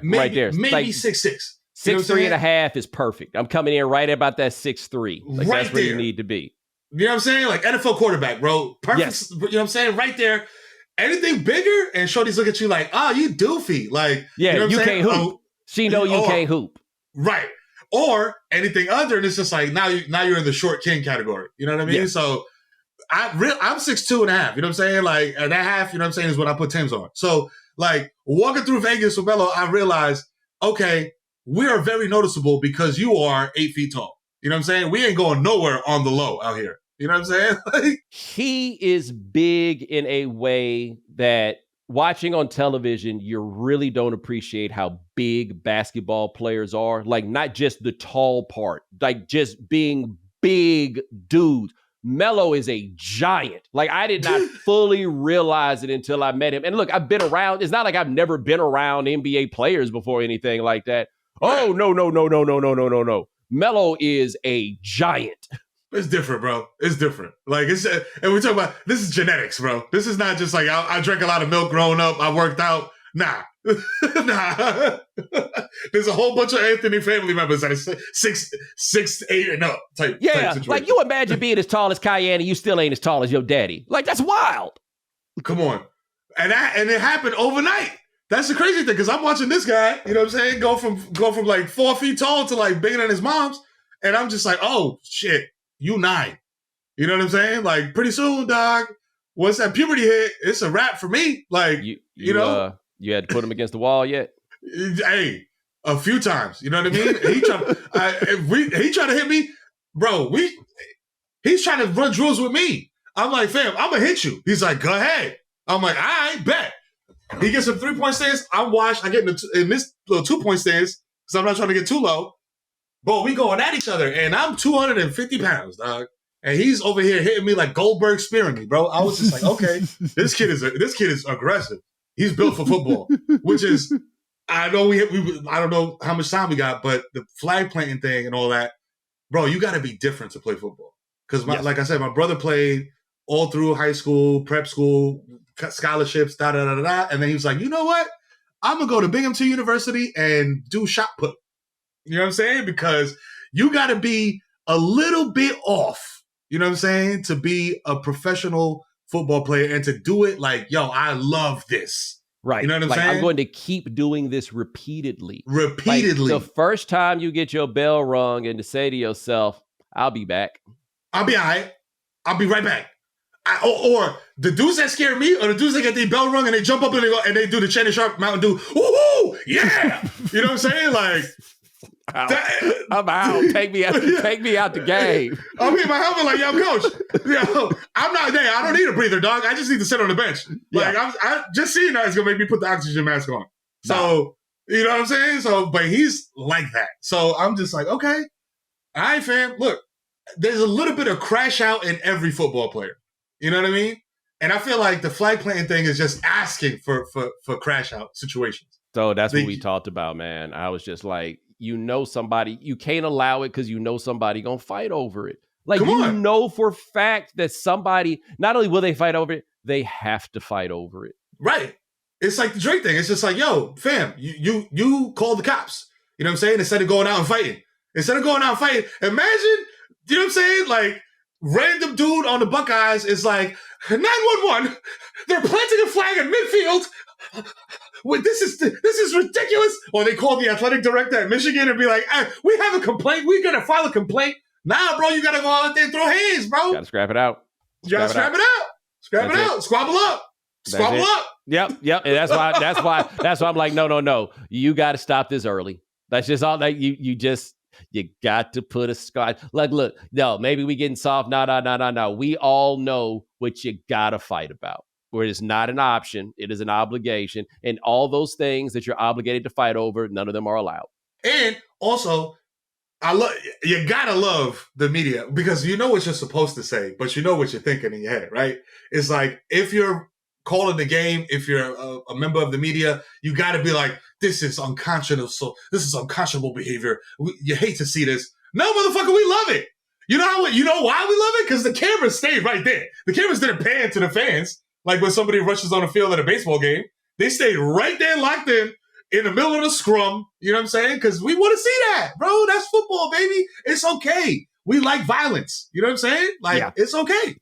S2: Maybe
S1: Like
S2: 6'6".
S1: 6'3.5" is perfect. I'm coming in right about that 6'3". Like,
S2: right
S1: that's where
S2: there.
S1: you need to be.
S2: You know what I'm saying? Like NFL quarterback, bro. Perfect.
S1: Yes.
S2: You know what I'm saying? Right there. Anything bigger, and shorties look at you like, oh, you doofy. Like,
S1: yeah,
S2: you know what
S1: you
S2: I'm
S1: can't
S2: saying?
S1: hoop. She know you can't hoop.
S2: Right. Or anything under, and it's just like, now you're in the short king category. You know what I mean?
S1: Yeah.
S2: So I'm 6'2.5". You know what I'm saying? Like, and that half, you know what I'm saying, is what I put Tim's on. So, like, walking through Vegas with Melo, I realized, okay, we are very noticeable because you are 8 feet tall. You know what I'm saying? We ain't going nowhere on the low out here. You know what I'm saying? Like,
S1: he is big in a way that watching on television, you really don't appreciate how big basketball players are. Like, not just the tall part, like just being big dudes. Melo is a giant. Like, I did not fully realize it until I met him. And look, I've been around. It's not like I've never been around NBA players before, anything like that. Oh, no. Melo is a giant.
S2: It's different, bro. It's different. Like, and we're talking about, this is genetics, bro. This is not just like, I drank a lot of milk growing up, I worked out. Nah. Nah. There's a whole bunch of Anthony family members that are 6'8" and up type situation.
S1: Like, you imagine being as tall as Cayenne and you still ain't as tall as your daddy. Like, that's wild.
S2: Come on. And it happened overnight. That's the crazy thing, because I'm watching this guy, you know what I'm saying, go from like 4 feet tall to like bigger than his mom's. And I'm just like, oh, shit. You 9. You know what I'm saying? Like, pretty soon, dog, once that puberty hit, it's a wrap for me. Like, you know.
S1: You had to put him against the wall yet?
S2: Hey, a few times. You know what I mean? He tried to hit me. Bro, he's trying to run drills with me. I'm like, fam, I'm going to hit you. He's like, go ahead. I'm like, all right, bet. He gets some 3-point stance. I'm washed. I get in this little 2-point stance because I'm not trying to get too low. But we going at each other, and I'm 250 pounds, dog. And he's over here hitting me like Goldberg spearing me, bro. I was just like, okay, this kid is aggressive. He's built for football, which is, I know I don't know how much time we got, but the flag planting thing and all that, bro, you got to be different to play football. Because, like I said, my brother played all through high school, prep school, scholarships, da-da-da-da-da. And then he was like, you know what? I'm going to go to Binghamton University and do shot put. You know what I'm saying? Because you got to be a little bit off, you know what I'm saying, to be a professional football player and to do it like, yo, I love this.
S1: Right.
S2: You know what I'm saying?
S1: I'm going to keep doing this repeatedly.
S2: Like,
S1: the first time you get your bell rung and to say to yourself, I'll be back.
S2: I'll be all right. I'll be right back. Or the dudes that scare me, or the dudes that get their bell rung and they jump up and they do the Shannon Sharp Mountain Dew. Woohoo! Yeah! You know what I'm saying? Like,
S1: I'm out. Take me out the game.
S2: I'm in my helmet like, yo, coach, yo, I'm not there. I don't need a breather, dog. I just need to sit on the bench. Like, I just seeing that is gonna make me put the oxygen mask on. So, you know what I'm saying? So, but he's like that. So I'm just like, okay, all right, fam. Look, there's a little bit of crash out in every football player. You know what I mean? And I feel like the flag planting thing is just asking for crash out situations.
S1: So that's what we talked about, man. I was just like, somebody, you can't allow it because somebody gonna fight over it. Like, know for a fact that somebody, not only will they fight over it, they have to fight over it.
S2: Right. It's like the Drake thing. It's just like, yo, fam, you call the cops. You know what I'm saying? Instead of going out and fighting. Imagine, you know what I'm saying? Like, random dude on the Buckeyes is like, 911, they're planting a flag in midfield. Wait, this is ridiculous. Or they call the athletic director at Michigan and be like, we have a complaint. We're going to file a complaint. Nah, bro, you got to go out there and throw hands, bro.
S1: Got to scrap it out.
S2: Scrap it out. Squabble up.
S1: Yep. And that's why I'm like, no. You got to stop this early. That's just all that you got to put a scar. Like, look, no, maybe we getting soft. No. We all know what you got to fight about. Where it's not an option, it is an obligation. And all those things that you're obligated to fight over, none of them are allowed.
S2: And also, you gotta love the media because you know what you're supposed to say, but you know what you're thinking in your head, right? It's like, if you're calling the game, if you're a member of the media, you gotta be like, this is unconscionable. So this is unconscionable behavior. You hate to see this. No, motherfucker, we love it. You know why we love it? Because the cameras stayed right there. The cameras didn't pan to the fans like when somebody rushes on the field at a baseball game. They stayed right there, locked in the middle of the scrum. You know what I'm saying? Because we want to see that, bro. That's football, baby. It's okay. We like violence. You know what I'm saying? Like, It's okay.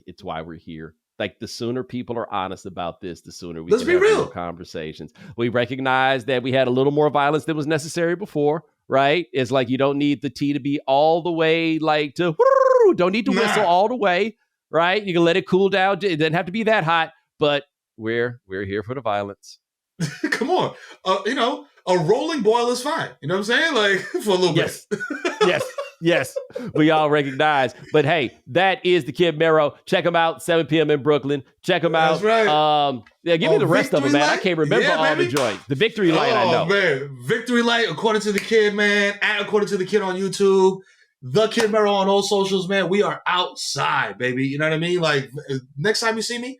S1: It's why we're here. Like, the sooner people are honest about this, the sooner we
S2: Let's
S1: can
S2: be
S1: have
S2: real.
S1: real conversations. We recognize that we had a little more violence than was necessary before, right? It's like you don't need the tea to be all the way like to, don't need to whistle all the way, right? You can let it cool down. It doesn't have to be that hot, but we're here for the violence.
S2: Come on. A rolling boil is fine. You know what I'm saying? Like, for a little bit.
S1: Yes, we all recognize. But hey, that is the Kid Mero. Check him out, 7 p.m. in Brooklyn. Check him out.
S2: That's right.
S1: Give me the rest of them, man.
S2: Light?
S1: I can't remember all the joints. The Victory Light, I know.
S2: Man. Victory Light, according to the Kid, man. According to the Kid on YouTube. The Kid Mero on all socials, man. We are outside, baby. You know what I mean? Like, next time you see me,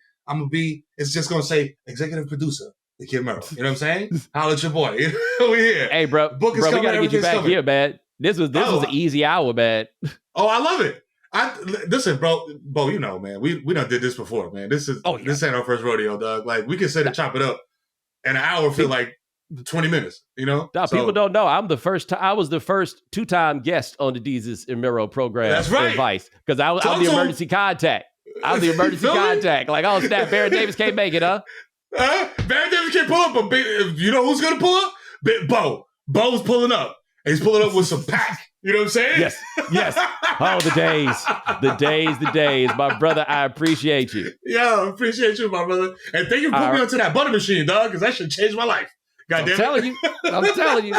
S2: it's just going to say executive producer. The Kid Mero. You know what I'm saying? Holla at your boy. We here.
S1: Hey, bro.
S2: Book is coming,
S1: we got to get you back
S2: coming.
S1: here, man. This was an easy hour, man.
S2: Oh, I love it. Listen, bro, you know, man, we done did this before, man. This ain't our first rodeo, dog. Like, we can sit and chop it up, and an hour feel like 20 minutes, you know?
S1: People don't know. I was the first 2-time guest on the Deezus and Mero program.
S2: That's right.
S1: Advice, because I'm the emergency contact. I'm the emergency contact. Like, oh, snap, Baron Davis can't make it, huh?
S2: Baron Davis can't pull up, but you know who's going to pull up? Bo. Bo's pulling up. And he's pulling up with some pack. You know what I'm saying?
S1: Yes. Oh, the days. My brother, I appreciate you.
S2: Yeah, I appreciate you, my brother. And thank you for putting me onto that butter machine, dog, because that should change my life. God damn it.
S1: I'm telling you.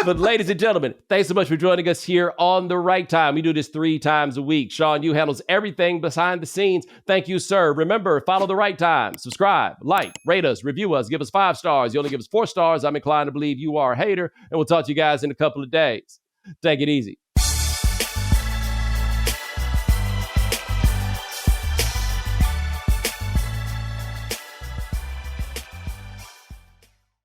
S1: But ladies and gentlemen, thanks so much for joining us here on The Right Time. We do this 3 times a week. Sean, you handles everything behind the scenes. Thank you, sir. Remember, follow The Right Time. Subscribe, like, rate us, review us, give us 5 stars. You only give us 4 stars. I'm inclined to believe you are a hater. And we'll talk to you guys in a couple of days. Take it easy.